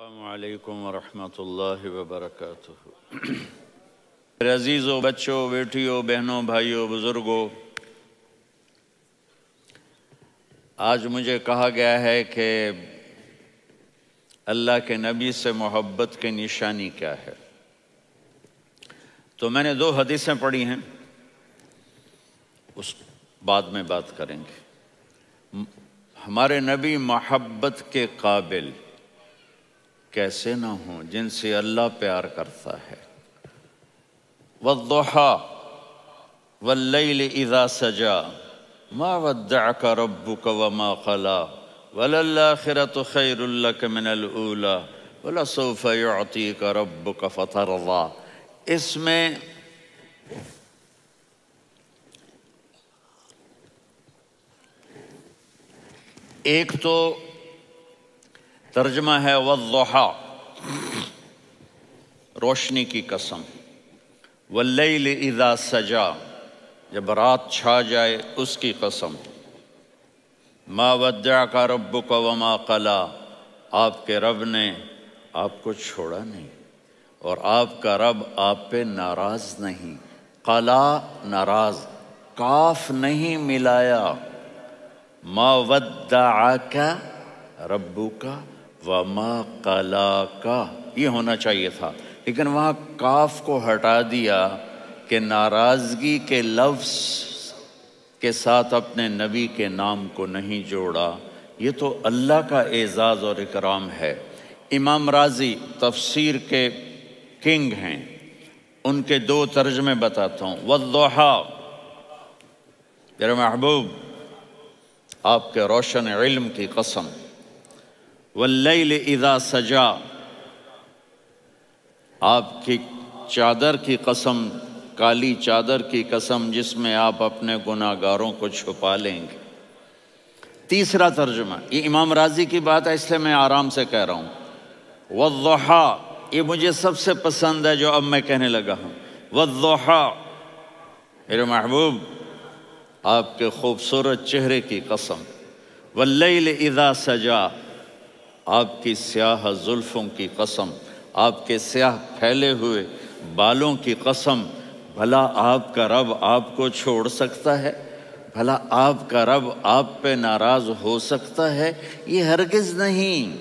السلام علیکم ورحمۃ اللہ وبرکاتہ۔ میرے عزیزوں، بچوں، بیٹیوں، بہنوں، بھائیوں، بزرگوں، آج مجھے کہا گیا ہے کہ اللہ کے نبی سے محبت کی نشانی کیا ہے، تو میں نے 2 حدیثیں پڑھی ہیں، اس بعد میں بات کریں گے۔ ہمارے نبی محبت کے قابل کیسے نہ ہوں جن سے اللہ پیار کرتا ہے۔ والضحیٰ واللیل اذا سجا ما ودعک ربک وما قلا وللآخرۃ خیر لک من الاولی ولسوف یعطیک ربک فترضی۔ اس میں ایک تو ترجمہ ہے والضحیٰ، روشنی کی قسم، واللیل اذا سجا، جب رات چھا جائے اس کی قسم، ما ودعک ربک وما قلا، آپ کے رب نے آپ کو چھوڑا نہیں اور آپ کا رب آپ پہ ناراض نہیں۔ قلا ناراض، کاف نہیں ملایا۔ ما ودعک ربک وما قلاک، یہ ہونا چاہیے تھا، لیکن وہاں کاف کو ہٹا دیا کہ ناراضگی کے لفظ کے ساتھ اپنے نبی کے نام کو نہیں جوڑا۔ یہ تو اللہ کا اعزاز اور اکرام ہے۔ امام راضی تفسیر کے کنگ ہیں، ان کے 2 ترجمے بتاتا ہوں۔ والضحیٰ، میرے محبوب آپ کے روشن علم کی قسم۔ واللیل اذا سجا، آپ کی چادر کی قسم، کالی چادر کی قسم جس میں آپ اپنے گناہ گاروں کو چھپا لیں گے۔ تیسرا ترجمہ، یہ امام راضی کی بات ہے اس لیے میں آرام سے کہہ رہا ہوں۔ والضحیٰ، یہ مجھے سب سے پسند ہے جو اب میں کہنے لگا ہوں۔ والضحیٰ، میرے محبوب آپ کے خوبصورت چہرے کی قسم۔ واللیل اذا سجا، آپ کی سیاہ زلفوں کی قسم، آپ کے سیاہ پھیلے ہوئے بالوں کی قسم۔ بھلا آپ کا رب آپ کو چھوڑ سکتا ہے؟ بھلا آپ کا رب آپ پہ ناراض ہو سکتا ہے؟ یہ ہرگز نہیں۔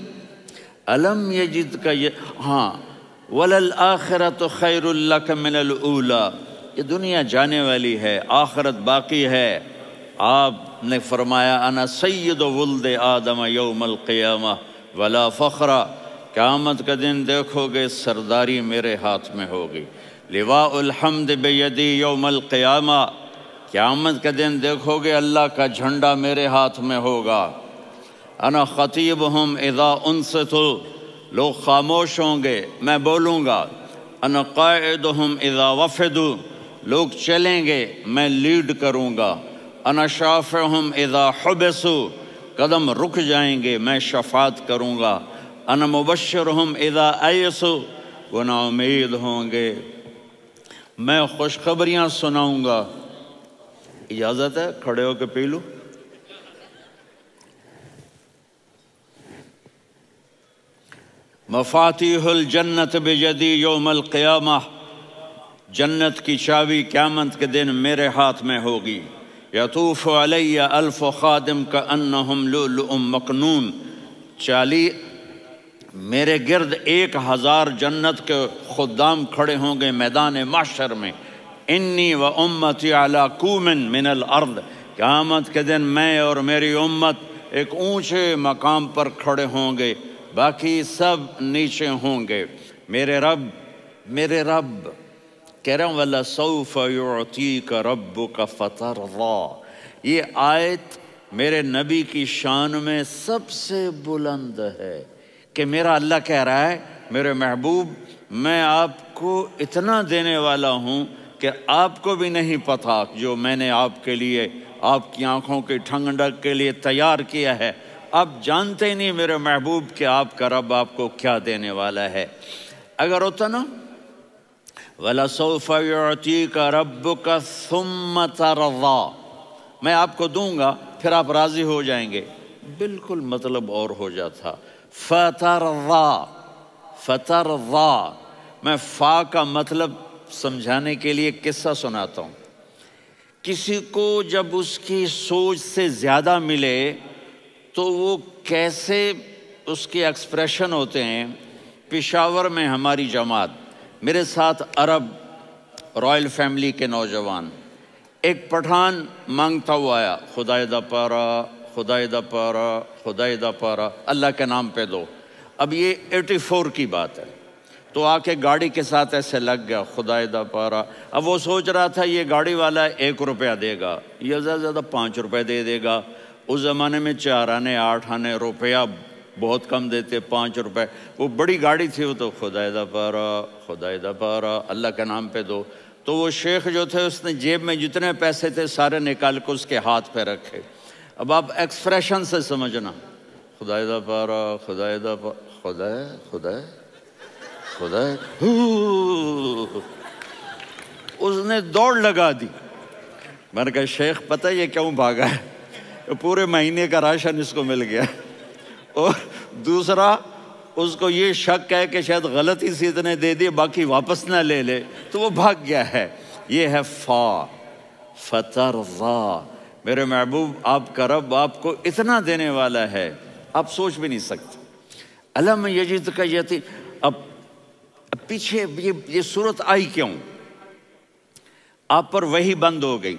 الم یجد کا ہاں، وللآخرۃ خیر لک من الاولی، یہ دنیا جانے والی ہے، آخرت باقی ہے۔ آپ نے فرمایا انا سید ولد آدم یوم القیامہ ولا فخر، قیامت کا دن دیکھو گے سرداری میرے ہاتھ میں ہوگی۔ لواء الحمد بیدی یوم القیامہ، قیامت کا دن دیکھو گے اللہ کا جھنڈا میرے ہاتھ میں ہوگا۔ انا خطیبہم اذا انصتوا، لوگ خاموش ہوں گے میں بولوں گا۔ انا قائدہم اذا وفدوا، لوگ چلیں گے میں لیڈ کروں گا۔ انا شافعہم اذا حبسوا، قدم رک جائیں گے میں شفاعت کروں گا۔ انا مبشرہم اذا ایسوا، وہ نا امید ہوں گے میں خوشخبریاں سناؤں گا۔ اجازت ہے کھڑے ہو کے پی لوں؟ مفاتیح الجنت بیدی یوم القیامہ، جنت کی چابی قیامت کے دن میرے ہاتھ میں ہوگی۔ یطوف علی الف خادم کانہم لؤلؤ مکنون، میرے گرد 1000 جنت کے خدام کھڑے ہوں گے میدان محشر میں۔ انی و امتی علی کوم من الارض، قیامت کے دن میں اور میری امت ایک اونچے مقام پر کھڑے ہوں گے، باقی سب نیچے ہوں گے۔ میرے رب کہہ رہا ہوں وَلَسَوْفَ يُعْطِيكَ رَبُّكَ فَتَرْضَىٰ، یہ آیت میرے نبی کی شان میں سب سے بلند ہے کہ میرا اللہ کہہ رہا ہے میرے محبوب میں آپ کو اتنا دینے والا ہوں کہ آپ کو بھی نہیں پتا جو میں نے آپ کے لیے، آپ کی آنکھوں کی ٹھنڈک کے لیے تیار کیا ہے۔ آپ جانتے ہی نہیں میرے محبوب کہ آپ کا رب آپ کو کیا دینے والا ہے۔ اگر ہوتا نا وَلَسَوْفَ يُعْطِيكَ رَبُّكَ ثُمَّ تَرْضَىٰ، میں آپ کو دوں گا پھر آپ راضی ہو جائیں گے، بالکل مطلب اور ہو جاتا۔ فَتَرْضَىٰ، فترضا، میں فا کا مطلب سمجھانے کے لیے قصہ سناتا ہوں۔ کسی کو جب اس کی سوچ سے زیادہ ملے تو وہ کیسے اس کے ایکسپریشن ہوتے ہیں۔ پشاور میں ہماری جماعت، میرے ساتھ عرب رائل فیملی کے نوجوان، ایک پٹھان مانگتا ہوا آیا، خدائے دا پارا، خدائے دا پارا، خدائے دا پارا، اللہ کے نام پہ دو۔ اب یہ 84 کی بات ہے، تو آ کے گاڑی کے ساتھ ایسے لگ گیا، خدائے دا پارا۔ اب وہ سوچ رہا تھا یہ گاڑی والا 1 روپیہ دے گا، یہ زیادہ سے زیادہ 5 روپے دے دے گا۔ اس زمانے میں 4 آنے 8 آنے روپیہ بہت کم دیتے، 5 روپے۔ وہ بڑی گاڑی تھی، وہ تو خدائے دا پارا، خدائے دا پارا، اللہ کے نام پہ دو۔ تو وہ شیخ جو تھے اس نے جیب میں جتنے پیسے تھے سارے نکال کے اس کے ہاتھ پہ رکھے۔ اب آپ ایکسپریشن سے سمجھنا، خدائے دا پارا، خدائے دا پارا، خدائے خدائے خدائے، اس نے دوڑ لگا دی۔ میں نے کہا شیخ پتہ یہ کیوں بھاگا ہے؟ پورے مہینے کا راشن اس کو مل گیا، اور دوسرا اس کو یہ شک ہے کہ شاید غلطی سے اتنے دے دیے باقی واپس نہ لے لے، تو وہ بھاگ گیا ہے۔ یہ ہے فا، فترضا۔ میرے محبوب آپ کا رب آپ کو اتنا دینے والا ہے آپ سوچ بھی نہیں سکتے۔ الم یجدک یتیم، اب پیچھے یہ صورت آئی کیوں؟ آپ پر وحی بند ہو گئی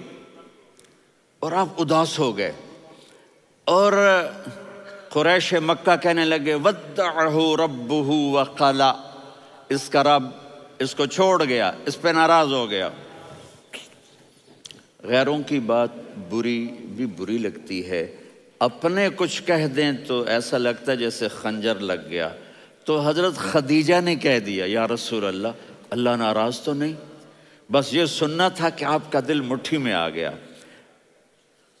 اور آپ اداس ہو گئے، اور قریش مکہ کہنے لگے ودعہ ربہ وقلا، اس کا رب اس کو چھوڑ گیا، اس پہ ناراض ہو گیا۔ غیروں کی بات بری لگتی ہے، اپنے کچھ کہہ دیں تو ایسا لگتا ہے جیسے خنجر لگ گیا۔ تو حضرت خدیجہ نے کہہ دیا یا رسول اللہ، اللہ ناراض تو نہیں؟ بس یہ سننا تھا کہ آپ کا دل مٹھی میں آ گیا۔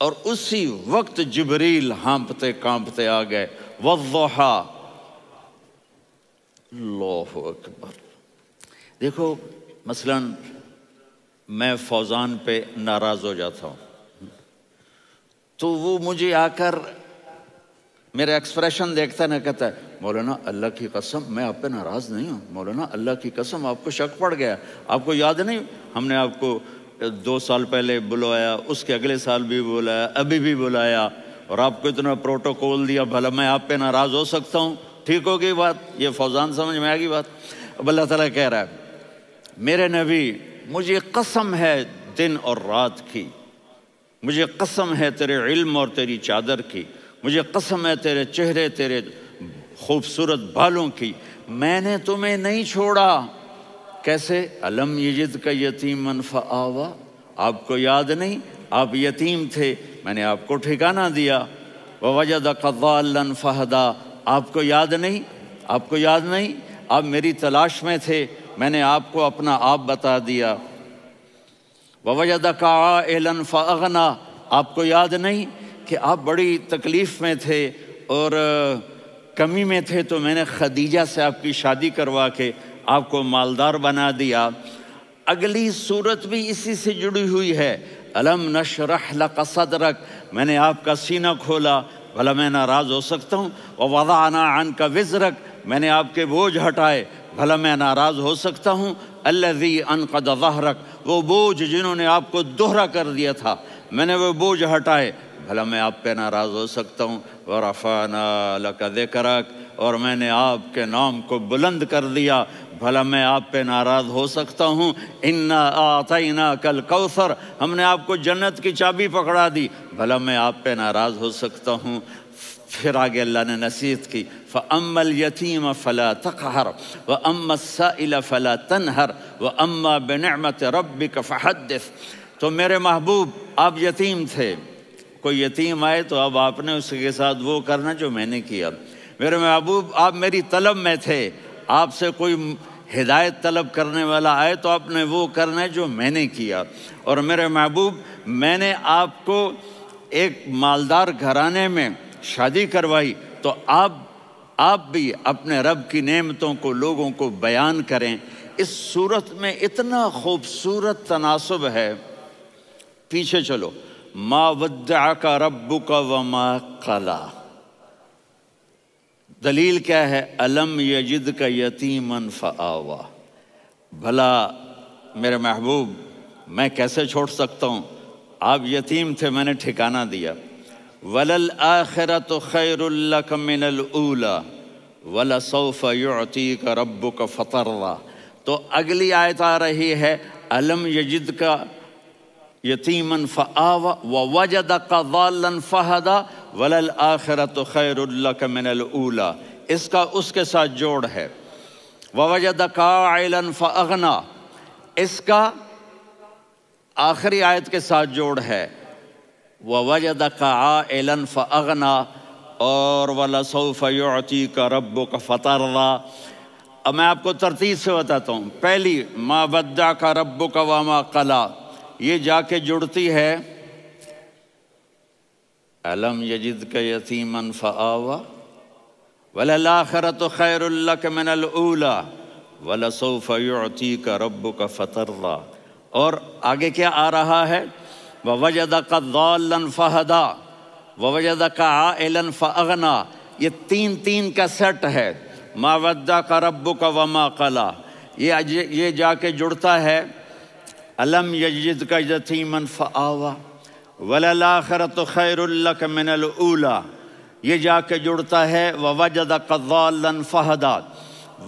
اور اسی وقت جبریل ہانپتے کانپتے آ گئے، والضحیٰ، اللہ اکبر۔ دیکھو مثلا میں فوزان پہ ناراض ہو جاتا ہوں تو وہ مجھے آ کر میرا ایکسپریشن دیکھتا نہ کہتا ہے مولانا اللہ کی قسم میں آپ پہ ناراض نہیں ہوں، مولانا اللہ کی قسم آپ کو شک پڑ گیا، آپ کو یاد نہیں ہم نے آپ کو 2 سال پہلے بلوایا، اس کے اگلے سال بھی بلایا، ابھی بھی بلایا، اور آپ کو اتنا پروٹوکول دیا، بھلا میں آپ پہ ناراض ہو سکتا ہوں؟ ٹھیک ہو گئی بات، یہ فوزان سمجھ میں آ گئی بات۔ اب اللہ تعالیٰ کہہ رہا ہے میرے نبی مجھے قسم ہے دن اور رات کی، مجھے قسم ہے تیرے علم اور تیری چادر کی، مجھے قسم ہے تیرے چہرے تیرے خوبصورت بالوں کی، میں نے تمہیں نہیں چھوڑا۔ کیسے؟ الم یجدک یتیما فآویٰ، آپ کو یاد نہیں آپ یتیم تھے، میں نے آپ کو ٹھکانہ دیا۔ ووجدک ضالا فہدیٰ، آپ کو یاد نہیں، آپ کو یاد نہیں آپ میری تلاش میں تھے، میں نے آپ کو اپنا آپ بتا دیا۔ ووجدک عائلا فاغنیٰ، آپ کو یاد نہیں کہ آپ بڑی تکلیف میں تھے اور کمی میں تھے، تو میں نے خدیجہ سے آپ کی شادی کروا کے آپ کو مالدار بنا دیا۔ اگلی صورت بھی اسی سے جڑی ہوئی ہے، الم نشرح لک صدرک، میں نے آپ کا سینہ کھولا، بھلا میں ناراض ہو سکتا ہوں؟ ووضعنا عنک وزرک، میں نے آپ کے بوجھ ہٹائے، بھلا میں ناراض ہو سکتا ہوں؟ الذی انقض ظہرک، وہ بوجھ جنہوں نے آپ کو دوہرا کر دیا تھا، میں نے وہ بوجھ ہٹائے، بھلا میں آپ پہ ناراض ہو سکتا ہوں؟ ورفعنا لک ذکرک، اور میں نے آپ کے نام کو بلند کر دیا، بھلا میں آپ پہ ناراض ہو سکتا ہوں؟ انا اعطیناک الکوثر، ہم نے آپ کو جنت کی چابی پکڑا دی، بھلا میں آپ پہ ناراض ہو سکتا ہوں؟ پھر آگے اللہ نے نصیحت کی، فَأَمَّا الْيَتِيمَ فَلَا تَقْهَرْ وَأَمَّا السَّائِلَ فَلَا تَنْهَرْ وَأَمَّا بِنِعْمَةِ رَبِّكَ فَحَدِّثْ۔ تو میرے محبوب آپ یتیم تھے، کوئی یتیم آئے تو اب آپ نے اس کے ساتھ وہ کرنا جو میں نے کیا۔ میرے محبوب آپ میری طلب میں تھے، آپ سے کوئی ہدایت طلب کرنے والا آئے تو آپ نے وہ کرنا ہے جو میں نے کیا۔ اور میرے محبوب میں نے آپ کو ایک مالدار گھرانے میں شادی کروائی، تو آپ بھی اپنے رب کی نعمتوں کو لوگوں کو بیان کریں۔ اس صورت میں اتنا خوبصورت تناسب ہے، پیچھے چلو، ما ودعک ربک وما قلی، دلیل کیا ہے؟ الم یجدک یتیما فآوا، بھلا میرے محبوب میں کیسے چھوڑ سکتا ہوں، آپ یتیم تھے میں نے ٹھکانہ دیا۔ وَلَلْآخِرَةُ خَيْرٌ لَكَ مِنَ الْأُولَى وَلَسَوْفَ يُعْطِيكَ رَبُّكَ فَتَرْضَىٰ۔ تو اگلی آیت آ رہی ہے الم یجدک یتیما فآوا ووجدک ضالا فہدی وَلَلْآخِرَةُ خَيْرٌ لَكَ مِنَ الْأُولَى، اس کا اس کے ساتھ جوڑ ہے۔ وَوَجَدَكَ عَائِلًا فَأَغْنَىٰ، اس کا آخری آیت کے ساتھ جوڑ ہے۔ وَوَجَدَكَ عَائِلًا فَأَغْنَىٰ اور وَلَسَوْفَ يُعْطِيكَ رَبُّكَ فَتَرْضَىٰ۔ اب میں آپ کو ترتیب سے بتاتا ہوں۔ پہلی مَا وَدَّعَكَ رَبُّكَ وَمَا قَلَىٰ، یہ جا کے جڑتی ہے الم یجدک یتیما فآوا وَلَلْآخِرَةُ خَيْرٌ لَكَ مِنَ الْأُولَىٰ وَلَسَوْفَ يُعْطِيكَ رَبُّكَ فَتَرْضَىٰ۔ اور آگے کیا آ رہا ہے؟ وَوَجَدَكَ ضَالًّا فَہَدَىٰ وَوَجَدَكَ عَائِلًا فَأَغْنَىٰ، یہ تین کا سیٹ ہے۔ مَا وَدَّعَكَ رَبُّكَ وَمَا قَلَىٰ، یہ جا کے جڑتا ہے الم یجدک یتیما فآوا وَلَلْآخِرَةُ خَيْرٌ لَكَ مِنَ الْأُولَىٰ، یہ جا کے جڑتا ہے وَوَجَدَكَ ضَالًّا فَہَدَىٰ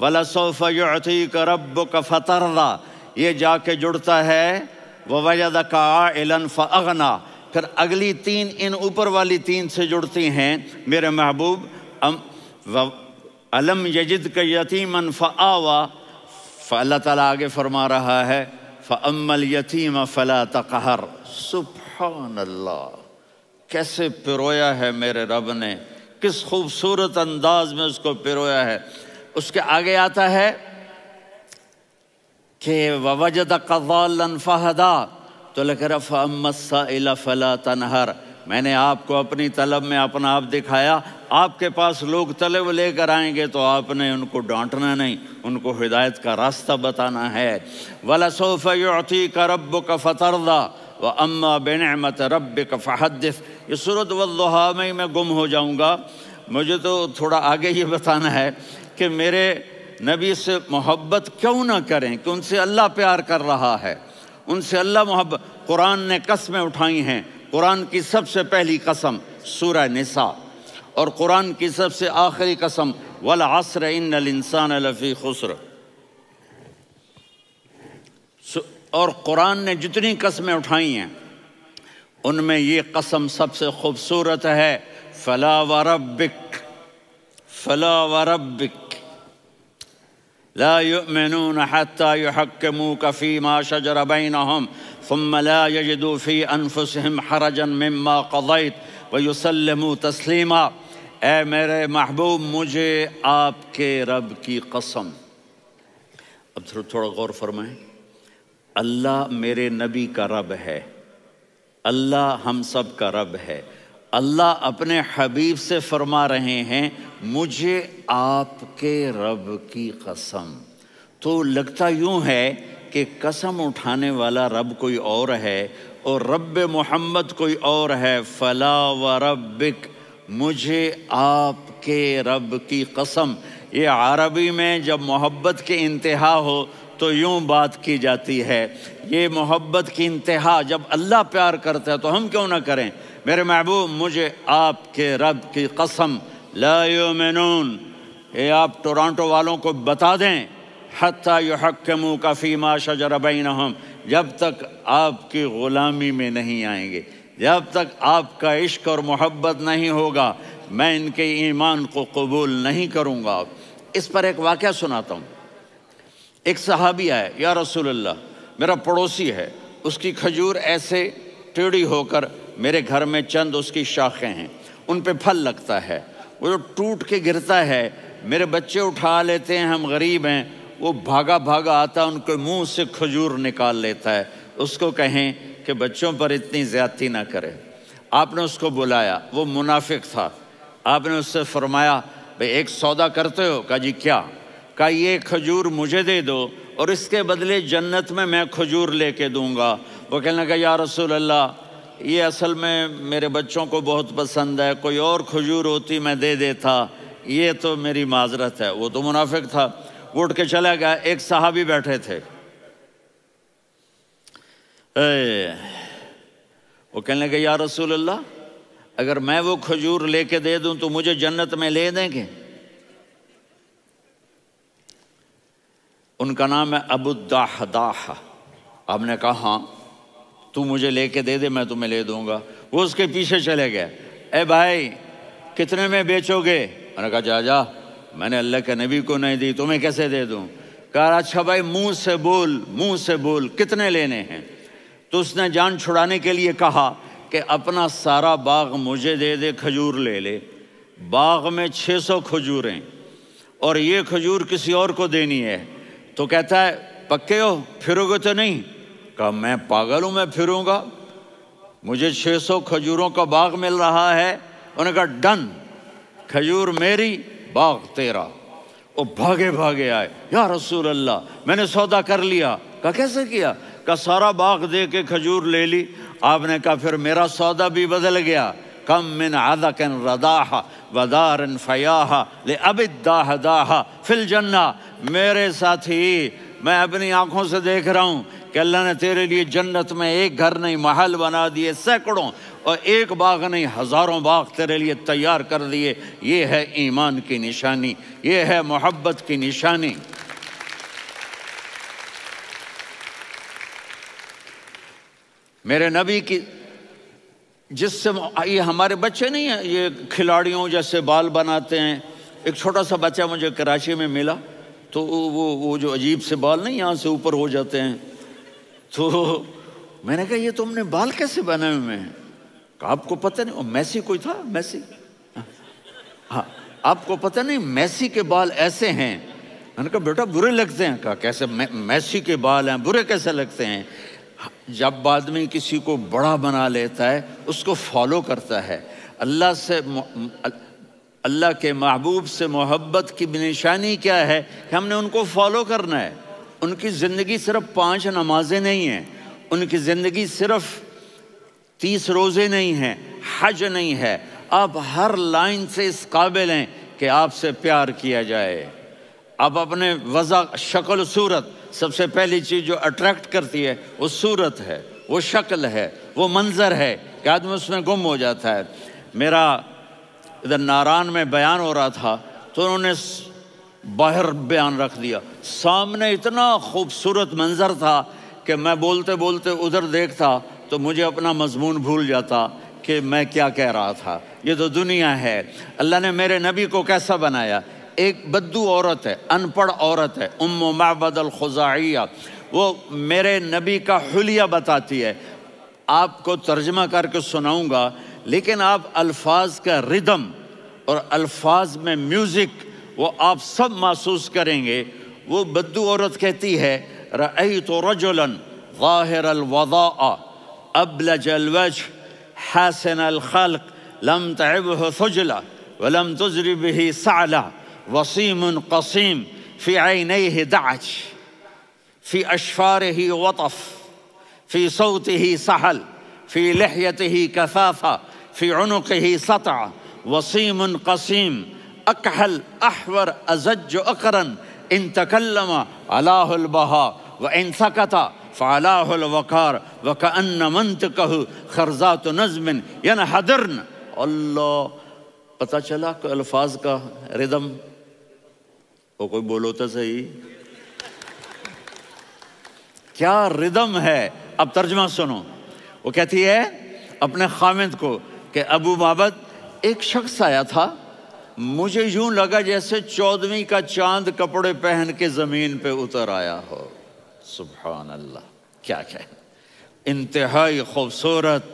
وَلَسَوْفَ يُعْطِيكَ رَبُّكَ فَتَرْضَىٰ، یہ جا کے جڑتا ہے وَوَجَدَكَ عَائِلًا فَأَغْنَىٰ۔ پھر اگلی تین ان اوپر والی تین سے جڑتی ہیں میرے محبوب۔ الم یجدک یتیما فآوا، فاللہ تعالیٰ آگے فرما رہا ہے فَأَمَّا الْيَتِيمَ فَلَا تَقْهَرْ۔ سبحان اللہ، کیسے پرویا ہے میرے رب نے، کس خوبصورت انداز میں اس کو پرویا ہے۔ اس کے آگے آتا ہے کہ وَوَجَدَكَ ضَالًّا فَهَدَىٰ، تو لکھ رہا فَأَمَّا السَّائِلَ فَلَا تَنْهَرْ، میں نے آپ کو اپنی طلب میں اپنا آپ دکھایا۔ آپ کے پاس لوگ طلب لے کر آئیں گے تو آپ نے ان کو ڈانٹنا نہیں، ان کو ہدایت کا راستہ بتانا ہے۔ وَلَسَوْفَ يُعْطِيكَ رَبُّكَ فَتَرْضَىٰ وَأَمَّا بِنِعْمَةِ رَبِّكَ فَحَدِّثْ۔ یہ سورۃ والضحیٰ میں گم ہو جاؤں گا، مجھے تو تھوڑا آگے یہ بتانا ہے کہ میرے نبی سے محبت کیوں نہ کریں، کہ ان سے اللہ پیار کر رہا ہے، ان سے اللہ محبت۔ قرآن نے قسمیں اٹھائی ہیں، قرآن کی سب سے پہلی قسم سورہ نساء، اور قرآن کی سب سے آخری قسم وَالْعَصْرِ إِنَّ الْإِنسَانَ لَفِي خُسْرٍ۔ اور قرآن نے جتنی قسمیں اٹھائی ہیں ان میں یہ قسم سب سے خوبصورت ہے، فَلَا وَرَبِّكَ فَلَا وَرَبِّكَ لَا يُؤْمِنُونَ حَتَّى يُحَكِّمُوكَ فِي مَا شَجَرَ بَيْنَهُمْ ثُمَّ لَا يَجِدُوا فِي أَنفُسِهِمْ حَرَجًا مِّمَّا قَضَيْتَ وَيُسَلِّمُوا تَسْلِيمًا۔ اے میرے محبوب، مجھے آپ کے رب کی قسم۔ اب تھوڑا غور فرمائیں، اللہ میرے نبی کا رب ہے، اللہ ہم سب کا رب ہے۔ اللہ اپنے حبیب سے فرما رہے ہیں مجھے آپ کے رب کی قسم۔ تو لگتا یوں ہے کہ قسم اٹھانے والا رب کوئی اور ہے اور رب محمد کوئی اور ہے۔ فلا وربک، مجھے آپ کے رب کی قسم۔ یہ عربی میں جب محبت کی انتہا ہو تو یوں بات کی جاتی ہے، یہ محبت کی انتہا جب اللہ پیار کرتا ہے تو ہم کیوں نہ کریں۔ میرے محبوب، مجھے آپ کے رب کی قسم، لا یؤمنون، یہ آپ ٹورانٹو والوں کو بتا دیں، حتی یحکموک فیما شجر بینہم، جب تک آپ کی غلامی میں نہیں آئیں گے، جب تک آپ کا عشق اور محبت نہیں ہوگا، میں ان کے ایمان کو قبول نہیں کروں گا۔ اس پر ایک واقعہ سناتا ہوں۔ ایک صحابی آئے، یا رسول اللہ، میرا پڑوسی ہے، اس کی کھجور ایسے ٹیڑھی ہو کر میرے گھر میں چند اس کی شاخیں ہیں، ان پہ پھل لگتا ہے، وہ جو ٹوٹ کے گرتا ہے، میرے بچے اٹھا لیتے ہیں، ہم غریب ہیں، وہ بھاگا بھاگا آتا ہے، ان کے منہ سے کھجور نکال لیتا ہے۔ اس کو کہیں کہ بچوں پر اتنی زیادتی نہ کرے۔ آپ نے اس کو بلایا، وہ منافق تھا، آپ نے اس سے فرمایا بھئی ایک سودا کرتے ہو؟ کہا جی کیا؟ کہا یہ کھجور مجھے دے دو اور اس کے بدلے جنت میں کھجور لے کے دوں گا۔ وہ کہنے لگا یا رسول اللہ، یہ اصل میں میرے بچوں کو بہت پسند ہے، کوئی اور کھجور ہوتی میں دے دیتا، یہ تو میری معذرت ہے۔ وہ تو منافق تھا، وہ اٹھ کے چلا گیا۔ ایک صحابی بیٹھے تھے، وہ کہنے لگے یا رسول اللہ اگر میں وہ کھجور لے کے دے دوں تو مجھے جنت میں لے دیں گے؟ ان کا نام ہے ابو الدحداح۔ آپ نے کہا ہاں تو مجھے لے کے دے دے میں تمہیں لے دوں گا۔ وہ اس کے پیچھے چلے گئے، اے بھائی کتنے میں بیچو گے؟ میں نے کہا جا میں نے اللہ کے نبی کو نہیں دی، تمہیں کیسے دے دوں؟ کہا اچھا بھائی منہ سے بول کتنے لینے ہیں؟ تو اس نے جان چھڑانے کے لیے کہا کہ اپنا سارا باغ مجھے دے دے، کھجور لے لے۔ باغ میں 600 کھجوریں اور یہ کھجور کسی اور کو دینی ہے۔ تو کہتا ہے پکے ہو، پھرو گے تو نہیں؟ کہا میں پاگل ہوں، میں پھروں گا؟ مجھے 600 کھجوروں کا باغ مل رہا ہے۔ انہوں نے کہا ڈن، کھجور میری باغ تیرا۔ وہ بھاگے آئے، یا رسول اللہ میں نے سودا کر لیا۔ کہا کیسے کیا؟ کہا سارا باغ دے کے کھجور لے لی۔ آپ نے کہا پھر میرا سودا بھی بدل گیا۔ کم من عذق رداح ودار فیاح لأب الدحداح فی الجنہ۔ میرے ساتھی میں اپنی آنکھوں سے دیکھ رہا ہوں کہ اللہ نے تیرے لیے جنت میں ایک گھر نہیں محل بنا دیے سینکڑوں، اور ایک باغ نہیں ہزاروں باغ تیرے لیے تیار کر دیے۔ یہ ہے ایمان کی نشانی، یہ ہے محبت کی نشانی۔ میرے نبی کی جس سے یہ ہمارے بچے نہیں ہیں یہ کھلاڑیوں جیسے بال بناتے ہیں۔ ایک چھوٹا سا بچہ مجھے کراچی میں ملا، تو وہ جو عجیب سے بال نہیں یہاں سے اوپر ہو جاتے ہیں، تو میں نے کہا یہ تم نے بال کیسے بنائے ہوئے ہیں؟ کہا آپ کو پتہ نہیں؟ میسی کوئی تھا، میسی، ہاں آپ کو پتہ نہیں میسی کے بال ایسے ہیں؟ میں نے کہا بیٹا برے لگتے ہیں۔ کہا کیسے؟ میسی کے بال ہیں برے کیسے لگتے ہیں؟ جب آدمی کسی کو بڑا بنا لیتا ہے اس کو فالو کرتا ہے۔ اللہ کے محبوب سے محبت کی نشانی کیا ہے کہ ہم نے ان کو فالو کرنا ہے۔ ان کی زندگی صرف 5 نمازیں نہیں ہیں، ان کی زندگی صرف 30 روزے نہیں ہیں، حج نہیں ہے۔ آپ ہر لائن سے اس قابل ہیں کہ آپ سے پیار کیا جائے۔ آپ اپنے وضع شکل صورت، سب سے پہلی چیز جو اٹریکٹ کرتی ہے وہ صورت ہے، وہ شکل ہے، وہ منظر ہے کہ آدمی اس میں گم ہو جاتا ہے۔ میرا ادھر ناران میں بیان ہو رہا تھا تو انہوں نے باہر بیان رکھ دیا، سامنے اتنا خوبصورت منظر تھا کہ میں بولتے بولتے ادھر دیکھتا تو مجھے اپنا مضمون بھول جاتا کہ میں کیا کہہ رہا تھا۔ یہ تو دنیا ہے۔ اللہ نے میرے نبی کو کیسا بنایا؟ ایک بدو عورت ہے، ان پڑھ عورت ہے، ام معبد الخزاعیہ، وہ میرے نبی کا حلیہ بتاتی ہے۔ آپ کو ترجمہ کر کے سناؤں گا، لیکن آپ الفاظ کا ردم اور الفاظ میں میوزک وہ آپ سب محسوس کریں گے۔ وہ بدو عورت کہتی ہے رأیت رجلا ظاہر الوضاء ابلج الوجه حاسن الخلق لم تعبه ثجلة ولم تزر به سعلة وصيم قصيم في عينيه دعج في أشفاره وطف في صوته سحل في لحيته كثافة في عنقه سطع وصيم قصيم أكحل أحور أزج أقرن إن تكلم علاه البهاء وإن سكت فعلاه الوقار وكأن منطقه خرزات نظم ينحدرن۔ اللہ، پتہ چلا کہ الفاظ کا ردم، وہ کوئی بولو تو صحیح، کیا ردم ہے۔ اب ترجمہ سنو۔ وہ کہتی ہے اپنے خامند کو کہ ابو معبد ایک شخص آیا تھا، مجھے یوں لگا جیسے 14ویں کا چاند کپڑے پہن کے زمین پہ اتر آیا ہو۔ سبحان اللہ، کیا انتہائی خوبصورت،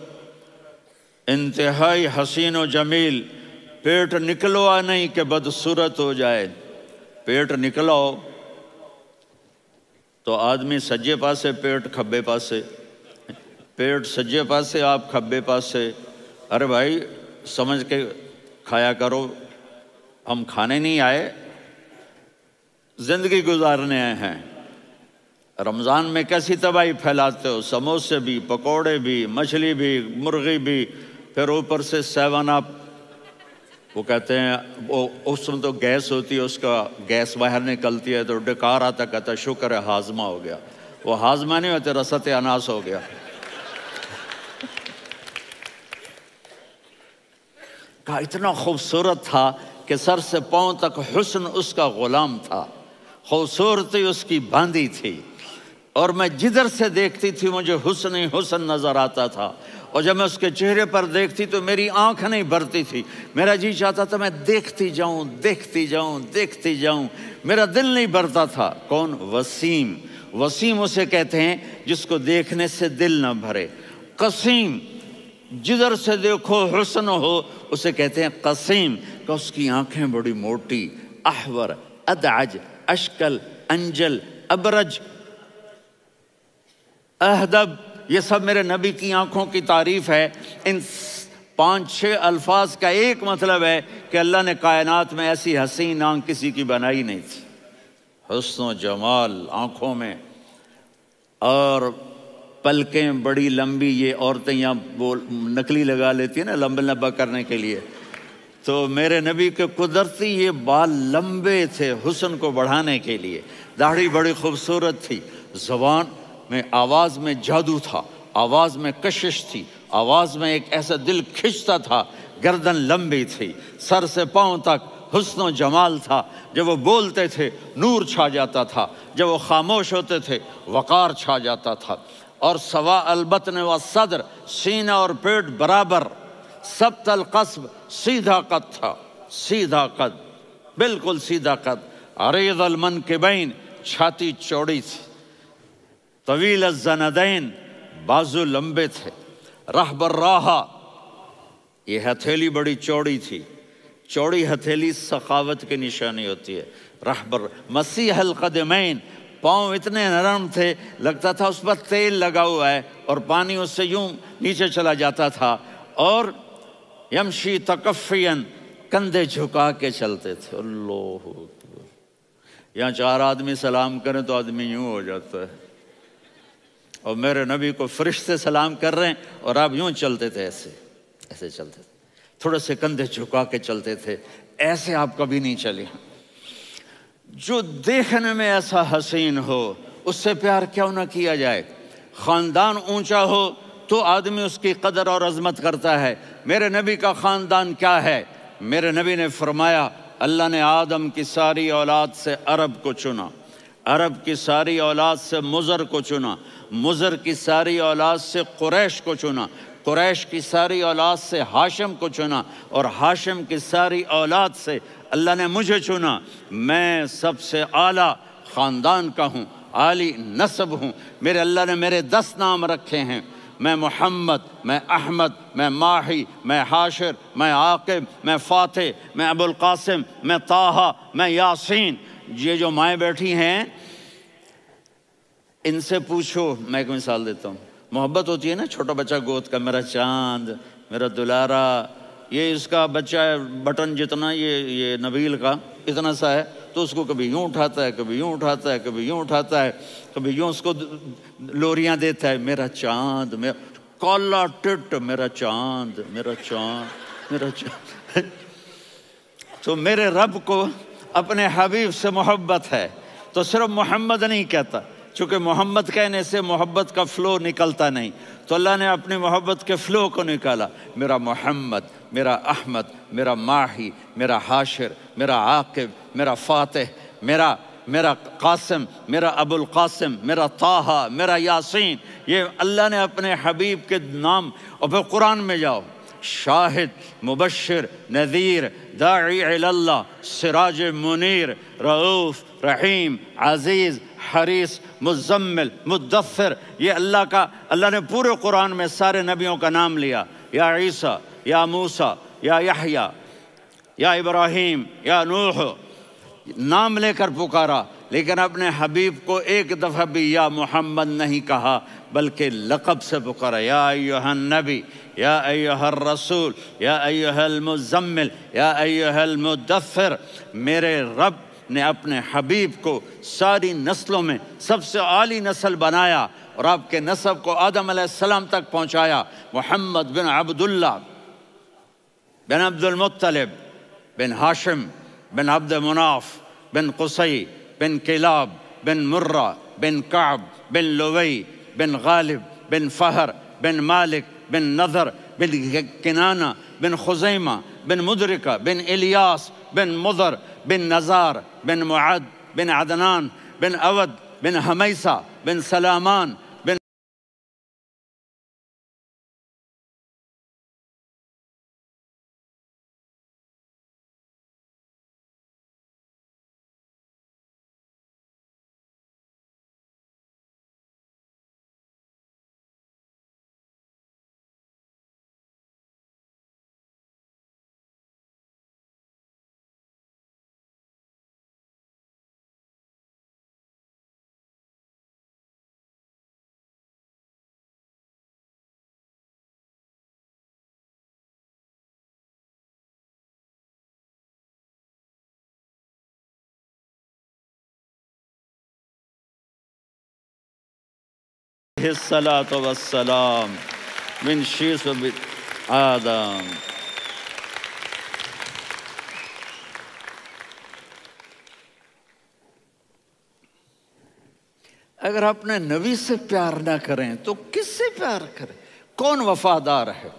انتہائی حسین و جمیل۔ پیٹ نکلوا نہیں کہ بدصورت ہو جائے، پیٹ نکلاؤ تو آدمی سجے پاسے پیٹ کھبے پاسے، پیٹ سجے پاسے آپ کھبے پاسے۔ ارے بھائی سمجھ کے کھایا کرو، ہم کھانے نہیں آئے، زندگی گزارنے آئے ہیں۔ رمضان میں کیسی تباہی پھیلاتے ہو، سموسے بھی، پکوڑے بھی، مچھلی بھی، مرغی بھی، پھر اوپر سے 7 اپ۔ وہ کہتے ہیں وہ اس میں تو گیس ہوتی ہے، اس کا گیس باہر نکلتی ہے تو ڈکار آتا، کہتا ہے شکر ہے ہاضمہ ہو گیا. وہ ہاضمہ نہیں ہوتے، رسط اناس ہو گیا. کہا اتنا خوبصورت تھا کہ سر سے پاؤں تک حسن اس کا غلام تھا، خوبصورتی اس کی باندھی تھی، اور میں جدھر سے دیکھتی تھی مجھے حسن ہی حسن نظر آتا تھا. اور جب میں اس کے چہرے پر دیکھتی تو میری آنکھ نہیں بھرتی تھی، میرا جی چاہتا تھا میں دیکھتی جاؤں دیکھتی جاؤں دیکھتی جاؤں، میرا دل نہیں بھرتا تھا. کون؟ وسیم. وسیم اسے کہتے ہیں جس کو دیکھنے سے دل نہ بھرے. قسیم، جدھر سے دیکھو حسن ہو، اسے کہتے ہیں قسیم. کہ اس کی آنکھیں بڑی موٹی، احور، ادعج، اشکل، انجل، ابرج، اہدب، یہ سب میرے نبی کی آنکھوں کی تعریف ہے. ان 5-6 الفاظ کا ایک مطلب ہے کہ اللہ نے کائنات میں ایسی حسین آنکھ کسی کی بنائی نہیں تھی. حسن و جمال آنکھوں میں، اور پلکیں بڑی لمبی. یہ عورتیں یہاں نکلی لگا لیتی ہیں نا لمبا کرنے کے لیے، تو میرے نبی کے قدرتی یہ بال لمبے تھے حسن کو بڑھانے کے لیے. داڑھی بڑی خوبصورت تھی. زبان میں، آواز میں جادو تھا، آواز میں کشش تھی، آواز میں ایک ایسا دل کھنچتا تھا. گردن لمبی تھی، سر سے پاؤں تک حسن و جمال تھا. جب وہ بولتے تھے نور چھا جاتا تھا، جب وہ خاموش ہوتے تھے وقار چھا جاتا تھا. اور سوا البطن و صدر، سینہ اور پیٹ برابر. سبط القصب، سیدھا قد تھا، سیدھا قد، بالکل سیدھا قد. عریض المنکبین، چھاتی چوڑی تھی. طویل الزندین، بازو لمبے تھے. رحب الراحہ، یہ ہتھیلی بڑی چوڑی تھی. چوڑی ہتھیلی سخاوت کی نشانی ہوتی ہے. رحب مسیح القدمین، پاؤں اتنے نرم تھے لگتا تھا اس پر تیل لگا ہوا ہے اور پانی اس سے یوں نیچے چلا جاتا تھا. اور یمشی تکفین، کندھے جھکا کے چلتے تھے. اللہ اکبر. یہاں 4 آدمی سلام کریں تو آدمی یوں ہو جاتا ہے، اور میرے نبی کو فرشتے سلام کر رہے ہیں اور آپ یوں چلتے تھے، ایسے ایسے چلتے تھے، تھوڑے سے کندھے جھکا کے چلتے تھے. ایسے آپ کبھی نہیں چلے. جو دیکھنے میں ایسا حسین ہو اس سے پیار کیوں نہ کیا جائے. خاندان اونچا ہو تو آدمی اس کی قدر اور عظمت کرتا ہے. میرے نبی کا خاندان کیا ہے؟ میرے نبی نے فرمایا اللہ نے آدم کی ساری اولاد سے عرب کو چنا، عرب کی ساری اولاد سے مضر کو چنا، مضر کی ساری اولاد سے قریش کو چنا، قریش کی ساری اولاد سے ہاشم کو چنا، اور ہاشم کی ساری اولاد سے اللہ نے مجھے چنا. میں سب سے اعلیٰ خاندان کا ہوں، عالی نسب ہوں. میرے اللہ نے میرے 10 نام رکھے ہیں. میں محمد، میں احمد، میں ماہی، میں حاشر، میں عاقب، میں فاتح، میں ابو القاسم، میں طٰہٰ، میں یاسین. یہ جو مائیں بیٹھی ہیں ان سے پوچھو. میں ایک مثال دیتا ہوں. محبت ہوتی ہے نا، چھوٹا بچہ گود کا، میرا چاند، میرا دلارا. یہ اس کا بچہ ہے بٹن جتنا، یہ نبیل کا اتنا سا ہے، تو اس کو کبھی یوں اٹھاتا ہے، کبھی یوں اٹھاتا ہے، کبھی یوں اٹھاتا ہے، کبھی یوں اس کو لوریاں دیتا ہے. میرا چاند، میرا کالا ٹٹ، میرا چاند، میرا چاند، میرا چاند. تو میرے رب کو اپنے حبیب سے محبت ہے تو صرف محمد نہیں کہتا، چونکہ محمد کہنے سے محبت کا فلو نکلتا نہیں، تو اللہ نے اپنی محبت کے فلو کو نکالا. میرا محمد، میرا احمد، میرا ماہی، میرا حاشر، میرا عاقب، میرا فاتح، میرا قاسم، میرا ابو القاسم، میرا طٰہٰ، میرا یاسین. یہ اللہ نے اپنے حبیب کے نام. اور پھر قرآن میں جاؤ، شاہد، مبشر، نذیر، داعی الی اللہ، سراج منیر، رؤوف، رحیم، عزیز، حریص، مزمل، مدثر. یہ اللہ نے پورے قرآن میں سارے نبیوں کا نام لیا. یا عیسیٰ، یا موسیٰ، یا یحییٰ، یا ابراہیم، یا نوح، نام لے کر پکارا. لیکن اپنے حبیب کو ایک دفعہ بھی یا محمد نہیں کہا بلکہ لقب سے پکارا. یا ایھا النبی، یا ایھا الرسول، یا ایھا المزمل، یا ایھا المدثر. میرے رب نے اپنے حبیب کو ساری نسلوں میں سب سے عالی نسل بنایا اور آپ کے نسب کو آدم علیہ السلام تک پہنچایا. محمد بن عبداللہ بن عبد المطلب بن ہاشم بن عبد مناف بن قصی بن کلاب بن مرہ بن کعب بن لوی بن غالب بن فہر بن مالک بن نضر بن کنانہ بن خزیمہ بن مدرکہ بن الیاس بن مضر بن نزار بن معد بن عدنان بن اود بن حمیسہ بن سلامان بن الصلاۃ والسلام من شیث آدم۔ اگر اپنے نبی سے پیار نہ کریں تو کس سے پیار کریں؟ کون وفادار ہے؟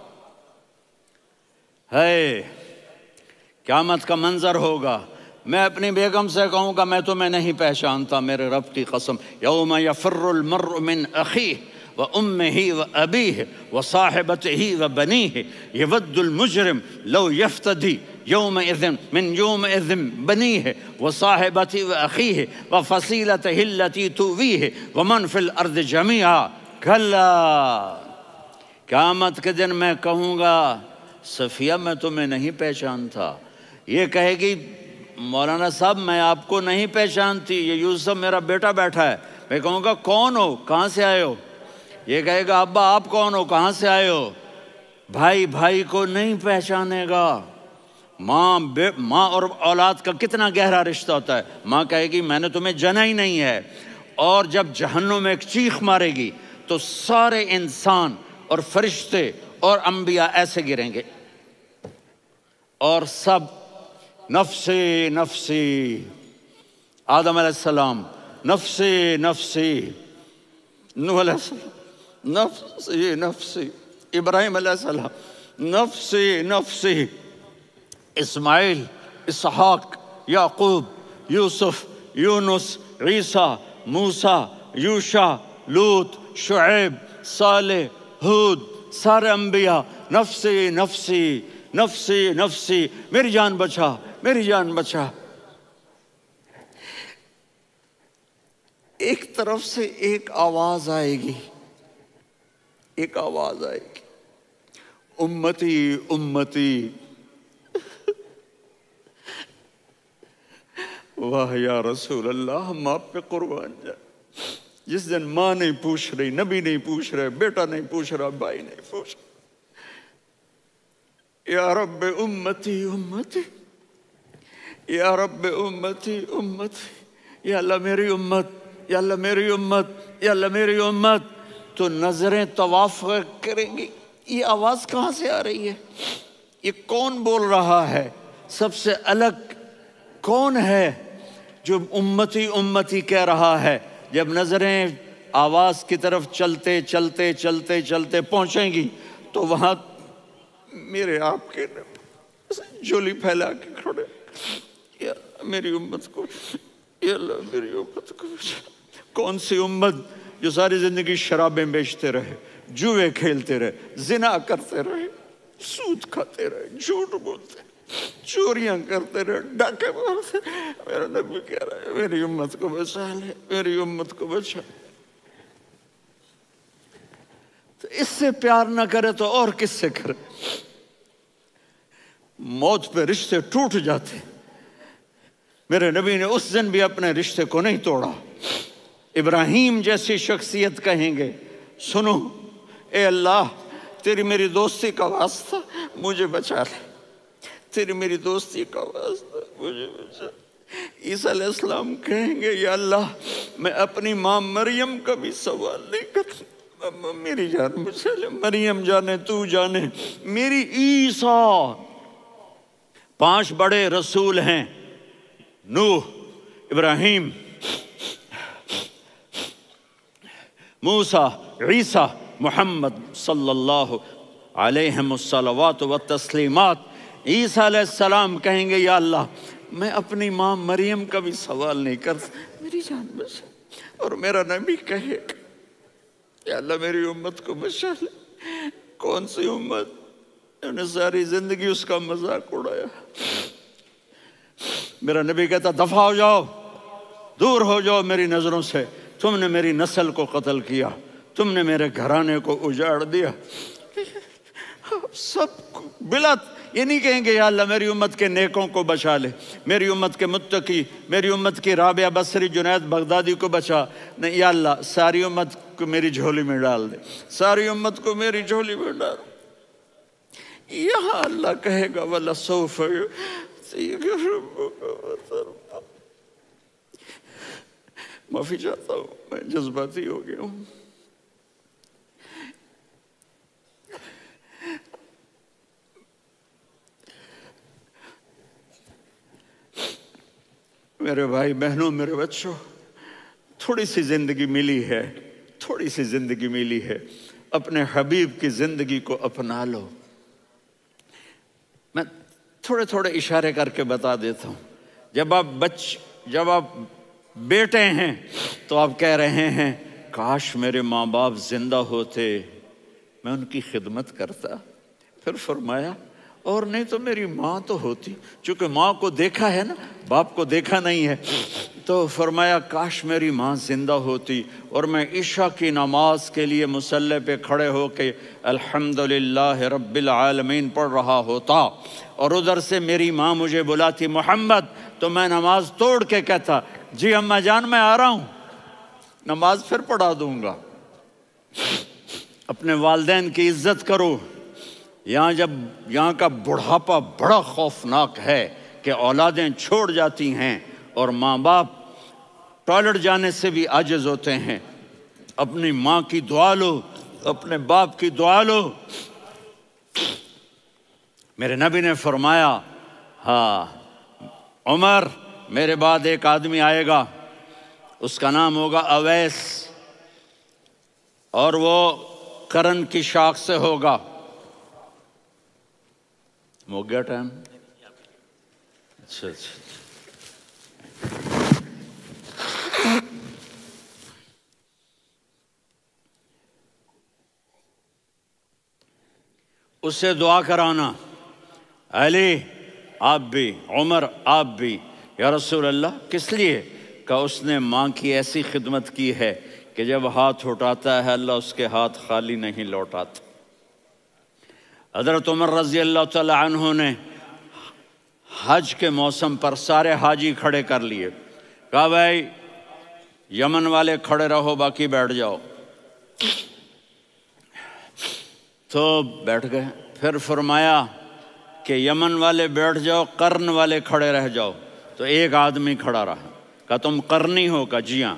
قیامت کا منظر ہوگا، میں اپنی بیگم سے کہوں گا میں تمہیں نہیں پہچانتا، میرے رب کی قسم، یوم یفر المرء من اخیہ وامہ وابیہ وصاحبتہ وبنیہ یود المجرم لو یفتدی یومئذ من یومئذ بنیہ وصاحبتہ واخیہ وفصیلتہ التی تؤویہ ومن فی الارض جمیعا کلا۔ قیامت کے دن میں کہوں گا صفیہ میں تمہیں نہیں پہچانتا، یہ کہے گی مولانا صاحب میں آپ کو نہیں پہچانتی، یہ یوسف میرا بیٹا بیٹھا ہے۔ میں کہوں گا کون ہو، کہاں سے آئے ہو؟ یہ کہے گا ابا آپ کون ہو، کہاں سے آئے ہو؟ بھائی بھائی کو نہیں پہچانے گا۔ ماں اور اولاد کا کتنا گہرا رشتہ ہوتا ہے۔ ماں کہے گی میں نے تمہیں جنا ہی نہیں ہے، اور جب جہنم میں ایک چیخ مارے گی تو سارے انسان اور فرشتے اور انبیاء ایسے گریں گے، اور سب نفسی نفسی، آدم علیہ السلام نفسی نفسی، نوح علیہ السلام نفسی نفسی، ابراہیم علیہ السلام نفسی نفسی، اسماعیل، اسحاق، یعقوب، یوسف، یونس، عیسیٰ، موسیٰ، یوشع، لوط، شعیب، صالح، ہود، سارے انبیاء نفسی نفسی نفسی نفسی، میری جان بچا میری جان بچا۔ ایک طرف سے ایک آواز آئے گی، ایک آواز آئے گی، امتی امتی۔ واہ یا رسول اللہ، ہم آپ پہ قربان جائیں۔ جس دن ماں نہیں پوچھ رہی، نبی نہیں پوچھ رہے، بیٹا نہیں پوچھ رہا، بھائی نہیں پوچھ رہا، یا رب امتی امتی، یا رب امتی امتی، یا اللہ میری امت، یا اللہ میری امت، یا اللہ میری امت۔ تو نظریں طواف کریں گی، یہ آواز کہاں سے آ رہی ہے؟ یہ کون بول رہا ہے؟ سب سے الگ کون ہے جو امتی امتی کہہ رہا ہے؟ جب نظریں آواز کی طرف چلتے چلتے چلتے چلتے پہنچیں گی تو وہاں میرے آپ کے جولی پھیلا کے کھڑے، یا میری امت کو، یا اللہ میری امت کو۔ کون سی امت جو ساری زندگی شرابیں بیچتے رہے، جوئے کھیلتے رہے، زنا کرتے رہے، سود کھاتے رہے، جھوٹ بولتے رہے، چوریاں کرتے رہے، ڈاکے مارتے رہے۔ میرا نبی کہہ رہا ہے میری امت کو بچا لے، میری امت کو بچا۔ تو اس سے پیار نہ کرے تو اور کس سے کرے؟ موت پہ رشتے ٹوٹ جاتے، میرے نبی نے اس دن بھی اپنے رشتے کو نہیں توڑا۔ ابراہیم جیسی شخصیت کہیں گے سنو اے اللہ تیری میری دوستی کا واسطہ مجھے بچا لے، تیری میری دوستی کا واسطہ مجھے بچا۔ عیسیٰ علیہ السلام کہیں گے یا اللہ میں اپنی ماں مریم کا بھی سوال نہیں کرتا، میری جان بچا لے، مریم جانے تو جانے، میری عیسیٰ 5 بڑے رسول ہیں، نوح، ابراہیم، موسیٰ، عیسیٰ، محمد صلی اللہ علیہ الصلوات والتسلیمات۔ عیسیٰ علیہ السلام کہیں گے یا اللہ میں اپنی ماں مریم کا بھی سوال نہیں کرتا، میری جان بچا۔ اور میرا نبی کہے یا اللہ میری امت کو بچا لے۔ کون سی امت؟ انہوں نے ساری زندگی اس کا مذاق اڑایا۔ میرا نبی کہتا دفع ہو جاؤ، دور ہو جاؤ میری نظروں سے، تم نے میری نسل کو قتل کیا، تم نے میرے گھرانے کو اجاڑ دیا۔ سب بلا یہ نہیں کہیں گے یا اللہ میری امت کے نیکوں کو بچا لے، میری امت کے متقی، میری امت کی رابعہ بصری، جنید بغدادی کو بچا، نہیں یا اللہ ساری امت کو میری جھولی میں ڈال دے، ساری امت کو میری جھولی میں ڈال۔ یہاں اللہ کہے گا وَلَسَوْفَ يُعْطِيكَ رَبُّكَ فَتَرْضَىٰ۔ معافی چاہتا ہوں، میں جذباتی ہو گیا ہوں۔ میرے بھائی بہنوں، میرے بچوں، تھوڑی سی زندگی ملی ہے، تھوڑی سی زندگی ملی ہے، اپنے حبیب کی زندگی کو اپنا لو۔ میں تھوڑے تھوڑے اشارے کر کے بتا دیتا ہوں۔ جب آپ بیٹے ہیں تو آپ کہہ رہے ہیں کاش میرے ماں باپ زندہ ہوتے، میں ان کی خدمت کرتا۔ پھر فرمایا اور نہیں تو میری ماں تو ہوتی، چونکہ ماں کو دیکھا ہے نا، باپ کو دیکھا نہیں ہے، تو فرمایا کاش میری ماں زندہ ہوتی اور میں عشاء کی نماز کے لیے مصلی پہ کھڑے ہو کے الحمدللہ رب العالمین پڑھ رہا ہوتا، اور ادھر سے میری ماں مجھے بلاتی محمد، تو میں نماز توڑ کے کہتا جی اماں جان میں آ رہا ہوں، نماز پھر پڑھا دوں گا۔ اپنے والدین کی عزت کرو۔ یہاں کا بڑھاپا بڑا خوفناک ہے کہ اولادیں چھوڑ جاتی ہیں اور ماں باپ ٹوائلٹ جانے سے بھی عاجز ہوتے ہیں۔ اپنی ماں کی دعا لو، اپنے باپ کی دعا لو۔ میرے نبی نے فرمایا ہاں عمر میرے بعد ایک آدمی آئے گا، اس کا نام ہوگا اویس، اور وہ قرن کی شاخ سے ہوگا۔ ہو گیا ٹائم؟ اچھا اس سے دعا کرانا، علی آپ بھی، عمر آپ بھی، یا رسول اللہ کس لیے؟ کہ اس نے ماں کی ایسی خدمت کی ہے کہ جب ہاتھ اٹھاتا ہے اللہ اس کے ہاتھ خالی نہیں لوٹاتا۔ حضرت عمر رضی اللہ تعالی عنہ نے حج کے موسم پر سارے حاجی کھڑے کر لیے، کہا بھائی یمن والے کھڑے رہو باقی بیٹھ جاؤ، تو بیٹھ گئے۔ پھر فرمایا کہ یمن والے بیٹھ جاؤ، قرن والے کھڑے رہ جاؤ، تو ایک آدمی کھڑا رہا۔ کہا تم قرنی ہو؟ کہا جی ہاں۔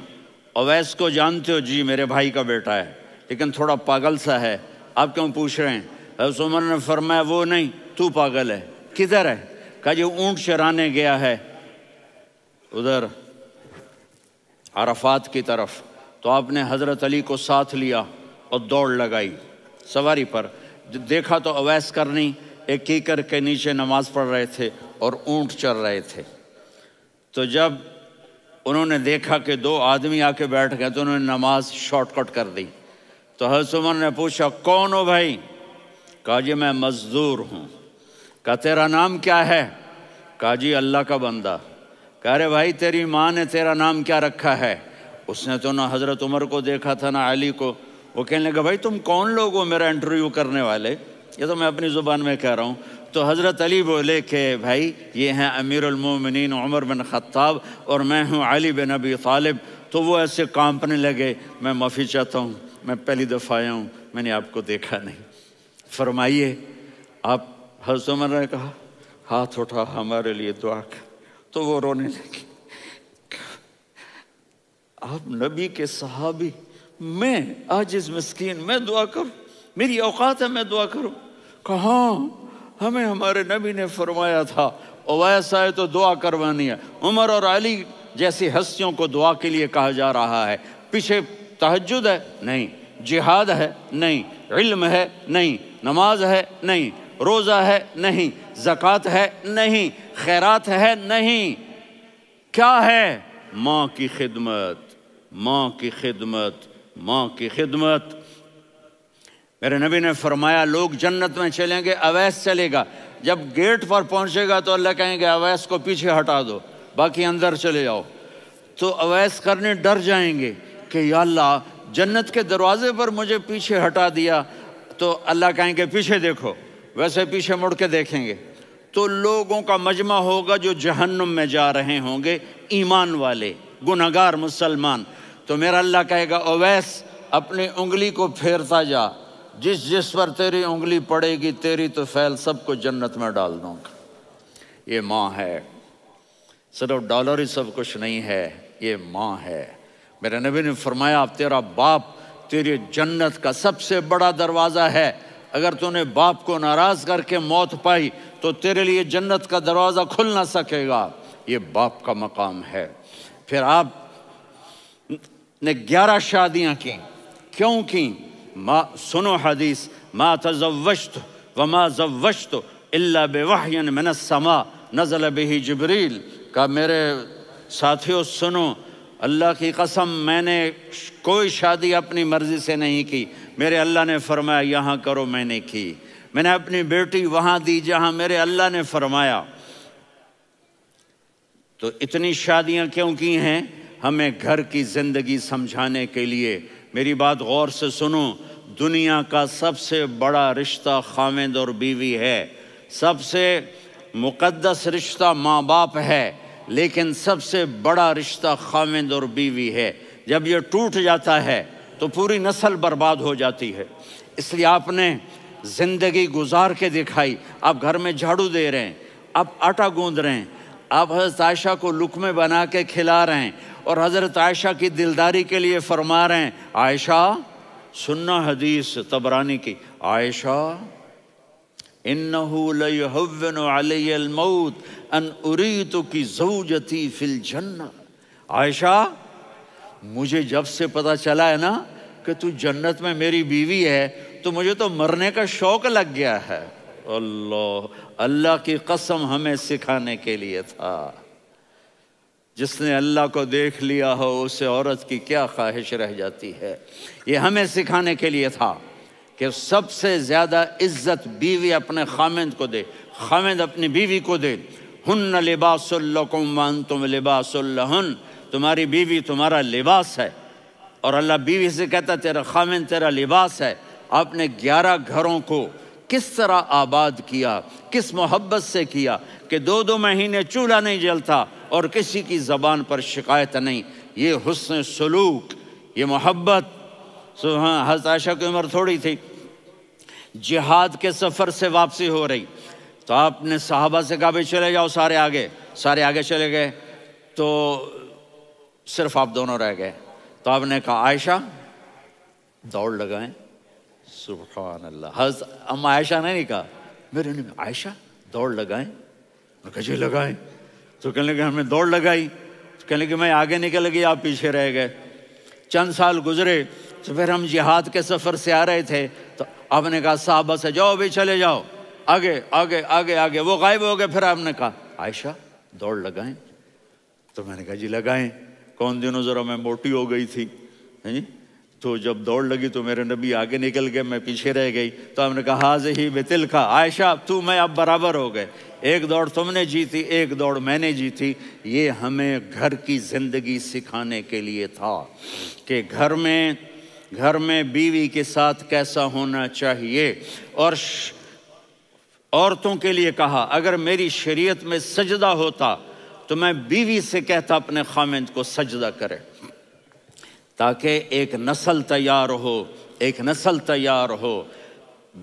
اویس کو جانتے ہو؟ جی میرے بھائی کا بیٹا ہے لیکن تھوڑا پاگل سا ہے، آپ کیوں پوچھ رہے ہیں؟ حضرت عمر نے فرمایا وہ نہیں، تو پاگل ہے۔ کدھر ہے؟ کہا جی اونٹ چرانے گیا ہے ادھر عرفات کی طرف۔ تو آپ نے حضرت علی کو ساتھ لیا اور دوڑ لگائی سواری پر۔ دیکھا تو اویس کرنی ایک کیکر کے نیچے نماز پڑھ رہے تھے اور اونٹ چر رہے تھے۔ تو جب انہوں نے دیکھا کہ 2 آدمی آ کے بیٹھ گئے تو انہوں نے نماز شارٹ کٹ کر دی۔ تو حضرت عمر نے پوچھا کون ہو بھائی؟ کہا جی میں مزدور ہوں۔ کہا تیرا نام کیا ہے؟ کہا جی اللہ کا بندہ۔ کہا رہے بھائی تیری ماں نے تیرا نام کیا رکھا ہے؟ اس نے تو نہ حضرت عمر کو دیکھا تھا نہ علی کو۔ وہ کہنے لگا بھائی تم کون لوگ ہو میرا انٹرویو کرنے والے؟ یہ تو میں اپنی زبان میں کہہ رہا ہوں۔ تو حضرت علی بولے کہ بھائی یہ ہیں امیر المومنین عمر بن خطاب اور میں ہوں علی بن ابی طالب۔ تو وہ ایسے کانپنے لگے، میں معافی چاہتا ہوں، میں پہلی دفعہ آیا ہوں، میں نے آپ کو دیکھا نہیں، فرمائیے آپ۔ حضرت عمر نے کہا ہاتھ اٹھا ہمارے لیے دعا کر۔ تو وہ رونے لگے۔ آپ نبی کے صحابی، میں عاجز مسکین، میں دعا کروں؟ میری اوقات ہے میں دعا کروں؟ کہاں؟ ہمیں ہمارے نبی نے فرمایا تھا اویس آئے تو دعا کروانی ہے، عمر اور علی جیسی ہستیوں کو دعا کے لیے کہا جا رہا ہے۔ پیچھے تہجد ہے نہیں، جہاد ہے نہیں، علم ہے نہیں، نماز ہے نہیں، روزہ ہے نہیں، زکوٰۃ ہے نہیں، خیرات ہے نہیں، کیا ہے؟ ماں کی خدمت، ماں کی خدمت، ماں کی خدمت۔ میرے نبی نے فرمایا لوگ جنت میں چلیں گے، اویس چلے گا، جب گیٹ پر پہنچے گا تو اللہ کہیں گے اویس کو پیچھے ہٹا دو، باقی اندر چلے جاؤ۔ تو اویس کرنے ڈر جائیں گے کہ یا اللہ جنت کے دروازے پر مجھے پیچھے ہٹا دیا، تو اللہ کہیں گے پیچھے دیکھو، ویسے پیچھے مڑ کے دیکھیں گے تو لوگوں کا مجمع ہوگا جو جہنم میں جا رہے ہوں گے، ایمان والے، گنہگار مسلمان۔ تو میرا اللہ کہے گا اویس اپنی انگلی کو پھیرتا جا، جس جس پر تیری انگلی پڑے گی تیری تو فیل سب کو جنت میں ڈال دوں گا۔ یہ ماں ہے، صرف ڈالر ہی سب کچھ نہیں ہے، یہ ماں ہے۔ میرے نبی نے فرمایا اب تیرا باپ تیری جنت کا سب سے بڑا دروازہ ہے، اگر تو نے باپ کو ناراض کر کے موت پائی تو تیرے لیے جنت کا دروازہ کھل نہ سکے گا، یہ باپ کا مقام ہے۔ پھر آپ نے 11 شادیاں کی، کیوں کی؟ سنو حدیث، ما تزوجت وما زوجت الا بوحی من السماء نزل به جبریل، کہ میرے ساتھیوں سنو، اللہ کی قسم میں نے کوئی شادی اپنی مرضی سے نہیں کی، میرے اللہ نے فرمایا یہاں کرو، میں نے کی۔ میں نے اپنی بیٹی وہاں دی جہاں میرے اللہ نے فرمایا۔ تو اتنی شادیاں کیوں کی ہیں؟ ہمیں گھر کی زندگی سمجھانے کے لیے۔ میری بات غور سے سنو، دنیا کا سب سے بڑا رشتہ خاوند اور بیوی ہے، سب سے مقدس رشتہ ماں باپ ہے، لیکن سب سے بڑا رشتہ خاوند اور بیوی ہے۔ جب یہ ٹوٹ جاتا ہے تو پوری نسل برباد ہو جاتی ہے۔ اس لیے آپ نے زندگی گزار کے دکھائی۔ آپ گھر میں جھاڑو دے رہے ہیں، آپ آٹا گوندھ رہے ہیں، آپ حضرت عائشہ کو لقمے بنا کے کھلا رہے ہیں، اور حضرت عائشہ کی دلداری کے لیے فرما رہے ہیں عائشہ سننا حدیث طبرانی کی، عائشہ انہو لیہون علی الموت ان اریتک زوجتی فی الجنہ، عائشہ مجھے جب سے پتا چلا ہے نا کہ تو جنت میں میری بیوی ہے تو مجھے تو مرنے کا شوق لگ گیا ہے۔ اللہ کی قسم ہمیں سکھانے کے لیے تھا۔ جس نے اللہ کو دیکھ لیا ہو اسے عورت کی کیا خواہش رہ جاتی ہے۔ یہ ہمیں سکھانے کے لیے تھا کہ سب سے زیادہ عزت بیوی اپنے خاوند کو دے، خاوند اپنی بیوی کو دے۔ ہن لباس لکم وانتم لباس لہن، تمہاری بیوی تمہارا لباس ہے، اور اللہ بیوی سے کہتا تیرا خاوند تیرا لباس ہے۔ آپ نے 11 گھروں کو کس طرح آباد کیا، کس محبت سے کیا کہ 2 مہینے چولہا نہیں جلتا اور کسی کی زبان پر شکایت نہیں۔ یہ حسن سلوک، یہ محبت۔ حضرت عائشہ کی عمر تھوڑی تھی، جہاد کے سفر سے واپسی ہو رہی، تو آپ نے صحابہ سے کہا بھی چلے جاؤ سارے آگے چلے گئے، تو صرف آپ دونوں رہ گئے۔ تو آپ نے کہا عائشہ دوڑ لگائیں، سبحان اللہ۔ حضرت اما عائشہ نے نہیں کہا، میرے نے عائشہ دوڑ لگائیں، میں کہا جی لگائیں۔ تو کہنے لگے ہمیں دوڑ لگائی، کہنے لگے میں آگے نکل گئی آپ پیچھے رہ گئے۔ چند سال گزرے تو پھر ہم جہاد کے سفر سے آ رہے تھے، تو آپ نے کہا صحابہ سے جاؤ بھی چلے جاؤ آگے آگے آگے آگے، وہ غائب ہو گئے۔ پھر آپ نے کہا عائشہ دوڑ لگائیں، تو میں نے کہا جی لگائیں۔ کون دنوں ذرا میں موٹی ہو گئی تھی، تو جب دوڑ لگی تو میرے نبی آگے نکل گئے، میں پیچھے رہ گئی۔ تو ہم نے کہا ہاذہ بتلک، عائشہ تو میں اب برابر ہو گئے، ایک دوڑ تم نے جیتی ایک دوڑ میں نے جیتی۔ یہ ہمیں گھر کی زندگی سکھانے کے لیے تھا کہ گھر میں بیوی کے ساتھ کیسا ہونا چاہیے۔ اور عورتوں کے لیے کہا اگر میری شریعت میں سجدہ ہوتا تو میں بیوی سے کہتا اپنے خاوند کو سجدہ کرے، تاکہ ایک نسل تیار ہو،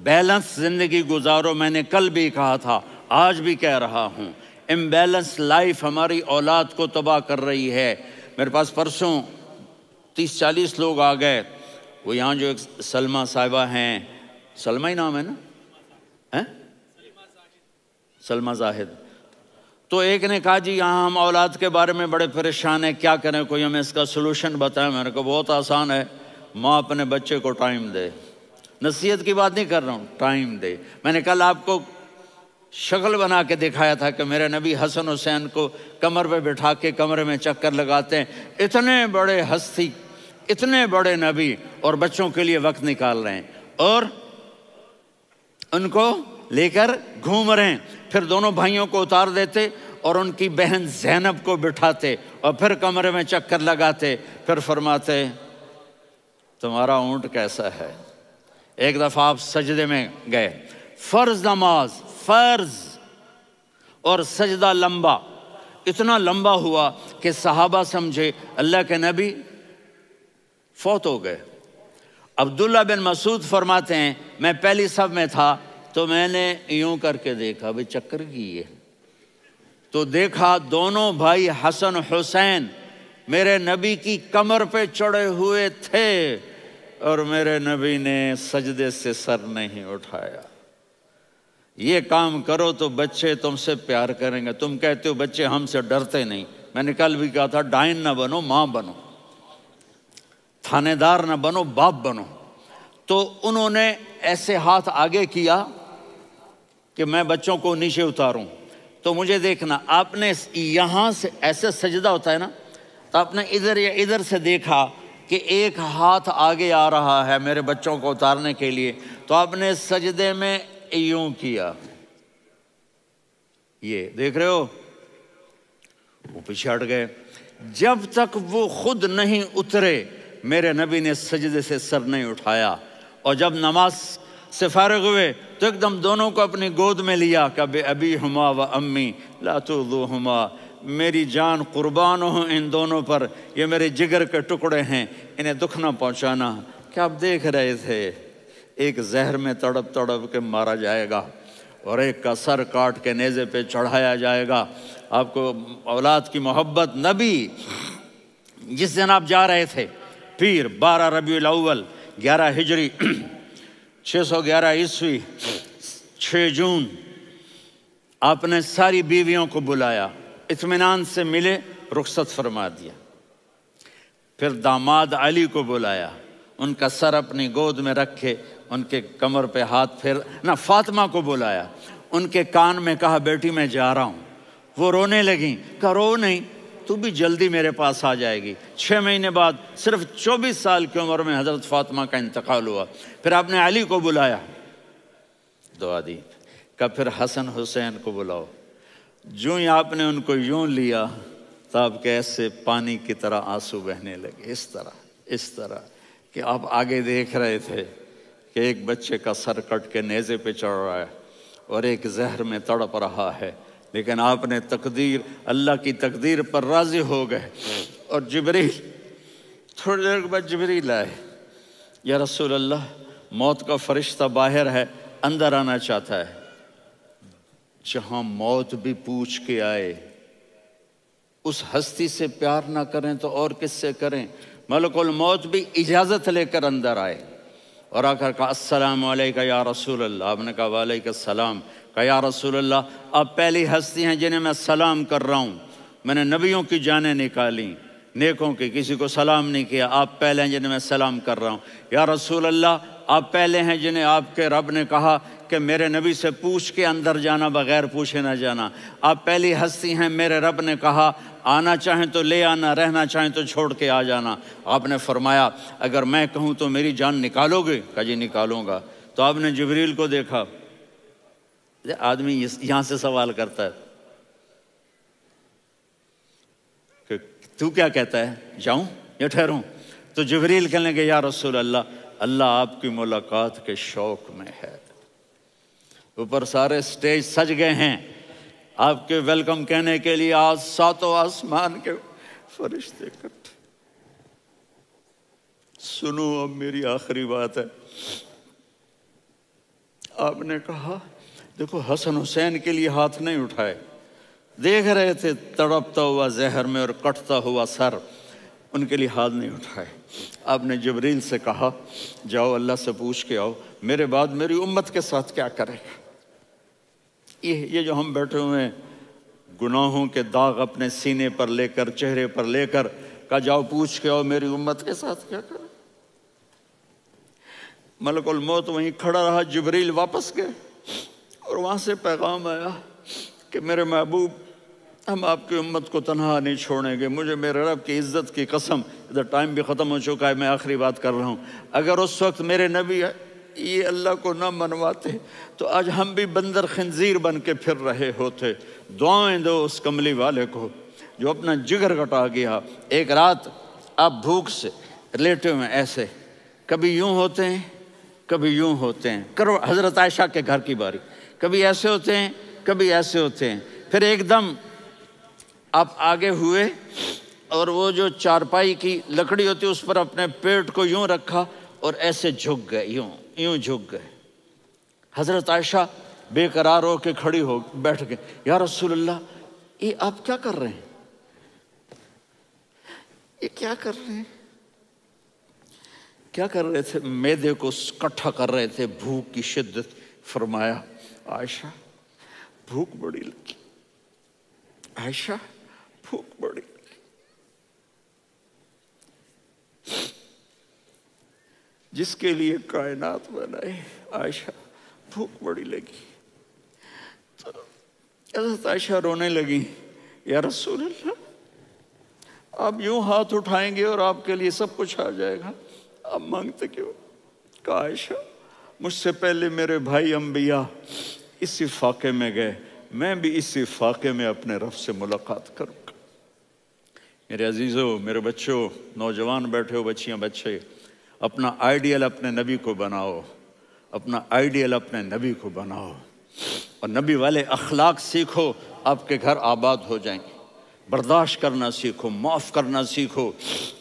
بیلنس زندگی گزارو۔ میں نے کل بھی کہا تھا، آج بھی کہہ رہا ہوں، امبیلنس لائف ہماری اولاد کو تباہ کر رہی ہے۔ میرے پاس پرسوں 30-40 لوگ آ گئے، وہ یہاں جو ایک سلمہ صاحبہ ہیں، سلمہ ہی نام ہے نا، سلمہ زاہد، تو ایک نے کہا جی یہاں ہم اولاد کے بارے میں بڑے پریشان ہیں، کیا کریں، کوئی ہمیں اس کا سلوشن بتائیں۔ میں نے کہا بہت آسان ہے، ماں اپنے بچے کو ٹائم دے، نصیحت کی بات نہیں کر رہا ہوں، ٹائم دے۔ میں نے کل آپ کو شکل بنا کے دکھایا تھا کہ میرے نبی حسن حسین کو کمر پہ بٹھا کے کمرے میں چکر لگاتے ہیں، اتنے بڑے ہستی، اتنے بڑے نبی، اور بچوں کے لیے وقت نکال رہے ہیں اور ان کو لے کر گھوم رہے ہیں۔ پھر دونوں بھائیوں کو اتار دیتے اور ان کی بہن زینب کو بٹھاتے اور پھر کمرے میں چکر لگاتے، پھر فرماتے تمہارا اونٹ کیسا ہے۔ ایک دفعہ آپ سجدے میں گئے، فرض نماز، فرض، اور سجدہ لمبا، اتنا لمبا ہوا کہ صحابہ سمجھے اللہ کے نبی فوت ہو گئے۔ عبداللہ بن مسعود فرماتے ہیں میں پہلی صف میں تھا تو میں نے یوں کر کے دیکھا، بھئی چکر کی ہے، تو دیکھا دونوں بھائی حسن حسین میرے نبی کی کمر پہ چڑھے ہوئے تھے اور میرے نبی نے سجدے سے سر نہیں اٹھایا۔ یہ کام کرو تو بچے تم سے پیار کریں گے۔ تم کہتے ہو بچے ہم سے ڈرتے نہیں، میں نے کل بھی کہا تھا ڈائن نہ بنو، ماں بنو، تھانے دار نہ بنو، باپ بنو۔ تو انہوں نے ایسے ہاتھ آگے کیا کہ میں بچوں کو نیچے اتاروں، تو مجھے دیکھنا، آپ نے یہاں سے ایسے سجدہ ہوتا ہے نا، تو آپ نے ادھر یا ادھر سے دیکھا کہ ایک ہاتھ آگے آ رہا ہے میرے بچوں کو اتارنے کے لیے، تو آپ نے سجدے میں یوں کیا، یہ دیکھ رہے ہو، وہ پیچھے ہٹ گئے۔ جب تک وہ خود نہیں اترے میرے نبی نے سجدے سے سر نہیں اٹھایا، اور جب نماز سے فارغ ہوئے تو ایک دم دونوں کو اپنی گود میں لیا کہ بے ابی ہما و امی لا تؤذوہما، میری جان قربان ہو ان دونوں پر، یہ میرے جگر کے ٹکڑے ہیں، انہیں دکھ نہ پہنچانا۔ کیا آپ دیکھ رہے تھے ایک زہر میں تڑپ تڑپ کے مارا جائے گا اور ایک کا سر کاٹ کے نیزے پہ چڑھایا جائے گا۔ آپ کو اولاد کی محبت، نبی جس دن آپ جا رہے تھے پیر 12 ربیع الاول 11 ہجری 611 عیسوی 6 جون، آپ نے ساری بیویوں کو بلایا، اطمینان سے ملے، رخصت فرما دیا۔ پھر داماد علی کو بلایا، ان کا سر اپنی گود میں رکھے، ان کے کمر پہ ہاتھ پھیر نہ، فاطمہ کو بلایا، ان کے کان میں کہا بیٹی میں جا رہا ہوں۔ وہ رونے لگیں، کہا رو نہیں، تو بھی جلدی میرے پاس آ جائے گی۔ 6 مہینے بعد صرف 24 سال کی عمر میں حضرت فاطمہ کا انتقال ہوا۔ پھر آپ نے علی کو بلایا، دعا دی، کہا پھر حسن حسین کو بلاؤ۔ جو ہی آپ نے ان کو یوں لیا تو آپ کے ایسے پانی کی طرح آنسو بہنے لگے، اس طرح کہ آپ آگے دیکھ رہے تھے کہ ایک بچے کا سر کٹ کے نیزے پہ چڑھ رہا ہے اور ایک زہر میں تڑپ رہا ہے، لیکن آپ نے تقدیر، اللہ کی تقدیر پر راضی ہو گئے۔ اور جبریل، تھوڑی دیر کے بعد جبریل آئے، یا رسول اللہ موت کا فرشتہ باہر ہے، اندر آنا چاہتا ہے۔ جہاں موت بھی پوچھ کے آئے، اس ہستی سے پیار نہ کریں تو اور کس سے کریں؟ ملک الموت بھی اجازت لے کر اندر آئے اور آ کر کہا السلام علیکہ یا رسول اللہ۔ آپ نے کہا وعلیکم السلام۔ کہا یا رسول اللہ آپ پہلی ہستی ہیں جنہیں میں سلام کر رہا ہوں، میں نے نبیوں کی جانیں نکالیں، نیکوں کی، کسی کو سلام نہیں کیا، آپ پہلے ہیں جنہیں میں سلام کر رہا ہوں۔ یا رسول اللہ آپ پہلے ہیں جنہیں آپ کے رب نے کہا کہ میرے نبی سے پوچھ کے اندر جانا، بغیر پوچھے نہ جانا۔ آپ پہلی ہستی ہیں، میرے رب نے کہا آنا چاہیں تو لے آنا، رہنا چاہیں تو چھوڑ کے آ جانا۔ آپ نے فرمایا اگر میں کہوں تو میری جان نکالو گے؟ کہا جی نکالوں گا۔ تو آپ نے جبریل کو دیکھا، آدمی یہاں سے سوال کرتا ہے کہ تو کیا کہتا ہے، جاؤں یا ٹھہروں؟ تو جبریل کہنے لگے یا رسول اللہ، اللہ آپ کی ملاقات کے شوق میں ہے۔ اوپر سارے سٹیج سج گئے ہیں آپ کے ویلکم کہنے کے لیے، آج 7 آسمان کے فرشتے اکٹھے۔ سنو اب میری آخری بات ہے۔ آپ نے کہا دیکھو حسن حسین کے لیے ہاتھ نہیں اٹھائے، دیکھ رہے تھے تڑپتا ہوا زہر میں اور کٹتا ہوا سر، ان کے لیے ہاتھ نہیں اٹھائے۔ آپ نے جبریل سے کہا جاؤ اللہ سے پوچھ کے آؤ میرے بعد میری امت کے ساتھ کیا کرے گا۔ یہ جو ہم بیٹھے ہوئے ہیں گناہوں کے داغ اپنے سینے پر لے کر، چہرے پر لے کر، کہا جاؤ پوچھ کے آؤ میری امت کے ساتھ کیا کرے۔ ملک الموت وہیں کھڑا رہا، جبریل واپس گئے اور وہاں سے پیغام آیا کہ میرے محبوب ہم آپ کی امت کو تنہا نہیں چھوڑیں گے، مجھے میرے رب کی عزت کی قسم، ادھر ٹائم بھی ختم ہو چکا ہے، میں آخری بات کر رہا ہوں، اگر اس وقت میرے نبی یہ اللہ کو نہ منواتے تو آج ہم بھی بندر خنزیر بن کے پھر رہے ہوتے۔ دعائیں دو اس کملی والے کو جو اپنا جگر کٹا گیا۔ ایک رات آپ بھوک سے لیٹے ہوئے ایسے، کبھی یوں ہوتے ہیں کبھی یوں ہوتے ہیں، کرو حضرت عائشہ کے گھر کی باری، کبھی ایسے ہوتے ہیں کبھی ایسے ہوتے ہیں، پھر ایک دم آپ آگے ہوئے اور وہ جو چارپائی کی لکڑی ہوتی ہے اس پر اپنے پیٹ کو یوں رکھا اور ایسے جھک گئے، یوں جھک گئے۔ حضرت عائشہ بے قرار ہو کے کھڑی ہو بیٹھ گئے، یا رسول اللہ یہ آپ کیا کر رہے ہیں؟ یہ کیا کر رہے ہیں؟ کیا کر رہے تھے؟ معدے کو کٹھا کر رہے تھے، بھوک کی شدت۔ فرمایا عائشہ بھوک بڑی لگی، عائشہ بھوک بڑی لگی، جس کے لیے کائنات بنائے عائشہ بھوک بڑی لگی۔ تو حضرت عائشہ رونے لگی، یا رسول اللہ آپ یوں ہاتھ اٹھائیں گے اور آپ کے لیے سب کچھ آ جائے گا، آپ مانگتے کیوں؟ کہا عائشہ مجھ سے پہلے میرے بھائی انبیاء اسی فاقے میں گئے، میں بھی اسی فاقے میں اپنے رب سے ملاقات کروں گا۔ میرے عزیزوں، میرے بچوں، نوجوان بیٹھے ہو، بچیاں بچے، اپنا آئیڈیل اپنے نبی کو بناؤ، اپنا آئیڈیل اپنے نبی کو بناؤ اور نبی والے اخلاق سیکھو، آپ کے گھر آباد ہو جائیں گے۔ برداشت کرنا سیکھو، معاف کرنا سیکھو۔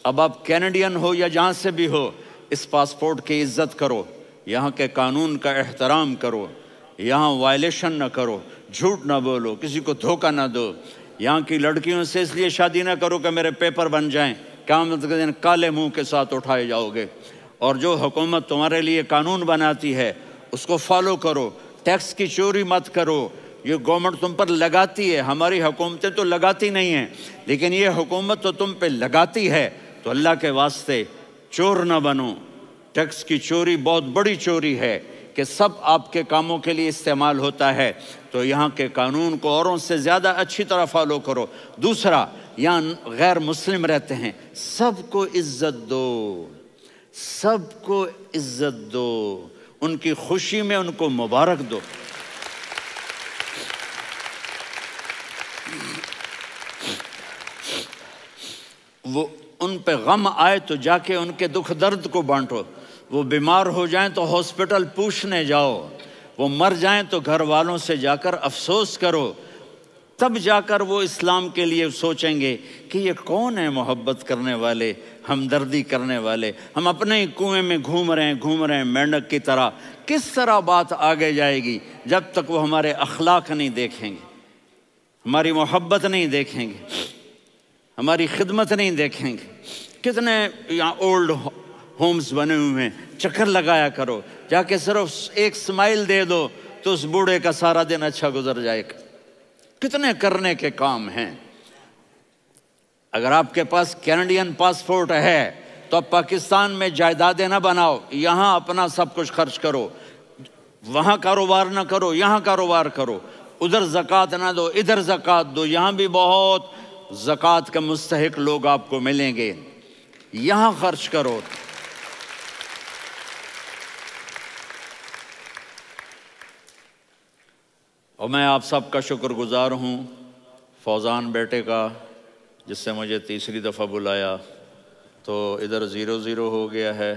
اب آپ کینیڈین ہو یا جہاں سے بھی ہو، اس پاسپورٹ کی عزت کرو، یہاں کے قانون کا احترام کرو، یہاں وائلیشن نہ کرو، جھوٹ نہ بولو، کسی کو دھوکہ نہ دو۔ یہاں کی لڑکیوں سے اس لیے شادی نہ کرو کہ میرے پیپر بن جائیں، قیامت کے دن کالے منہ کے ساتھ اٹھائے جاؤ گے۔ اور جو حکومت تمہارے لیے قانون بناتی ہے اس کو فالو کرو، ٹیکس کی چوری مت کرو۔ یہ گورنمنٹ تم پر لگاتی ہے، ہماری حکومتیں تو لگاتی نہیں ہیں، لیکن یہ حکومت تو تم پہ لگاتی ہے، تو اللہ کے واسطے چور نہ بنو۔ ٹیکس کی چوری بہت بڑی چوری ہے کہ سب آپ کے کاموں کے لیے استعمال ہوتا ہے، تو یہاں کے قانون کو اوروں سے زیادہ اچھی طرح فالو کرو۔ دوسرا، یہاں غیر مسلم رہتے ہیں، سب کو عزت دو، سب کو عزت دو، ان کی خوشی میں ان کو مبارک دو۔ وہ ان پہ غم آئے تو جا کے ان کے دکھ درد کو بانٹو، وہ بیمار ہو جائیں تو ہاسپٹل پوچھنے جاؤ، وہ مر جائیں تو گھر والوں سے جا کر افسوس کرو، تب جا کر وہ اسلام کے لیے سوچیں گے کہ یہ کون ہے محبت کرنے والے، ہمدردی کرنے والے۔ ہم اپنے ہی کنویں میں گھوم رہے ہیں مینڈک کی طرح۔ کس طرح بات آگے جائے گی جب تک وہ ہمارے اخلاق نہیں دیکھیں گے، ہماری محبت نہیں دیکھیں گے، ہماری خدمت نہیں دیکھیں گے۔ کتنے یہاں اولڈ ہومز بنے ہوئے ہیں، چکر لگایا کرو، جا کے صرف ایک سمائل دے دو تو اس بوڑھے کا سارا دن اچھا گزر جائے گا۔ کتنے کرنے کے کام ہیں۔ اگر آپ کے پاس کینیڈین پاسپورٹ ہے تو آپ پاکستان میں جائیدادیں نہ بناؤ، یہاں اپنا سب کچھ خرچ کرو، وہاں کاروبار نہ کرو، یہاں کاروبار کرو، ادھر زکوٰۃ نہ دو، ادھر زکوٰۃ دو، یہاں بھی بہت زکوٰۃ کے مستحق لوگ آپ کو ملیں گے، یہاں خرچ کرو۔ اور میں آپ سب کا شکر گزار ہوں، فوزان بیٹے کا، جس سے مجھے تیسری دفعہ بلایا، تو ادھر 0-0 ہو گیا ہے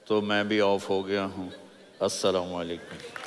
تو میں بھی آف ہو گیا ہوں۔ السلام علیکم۔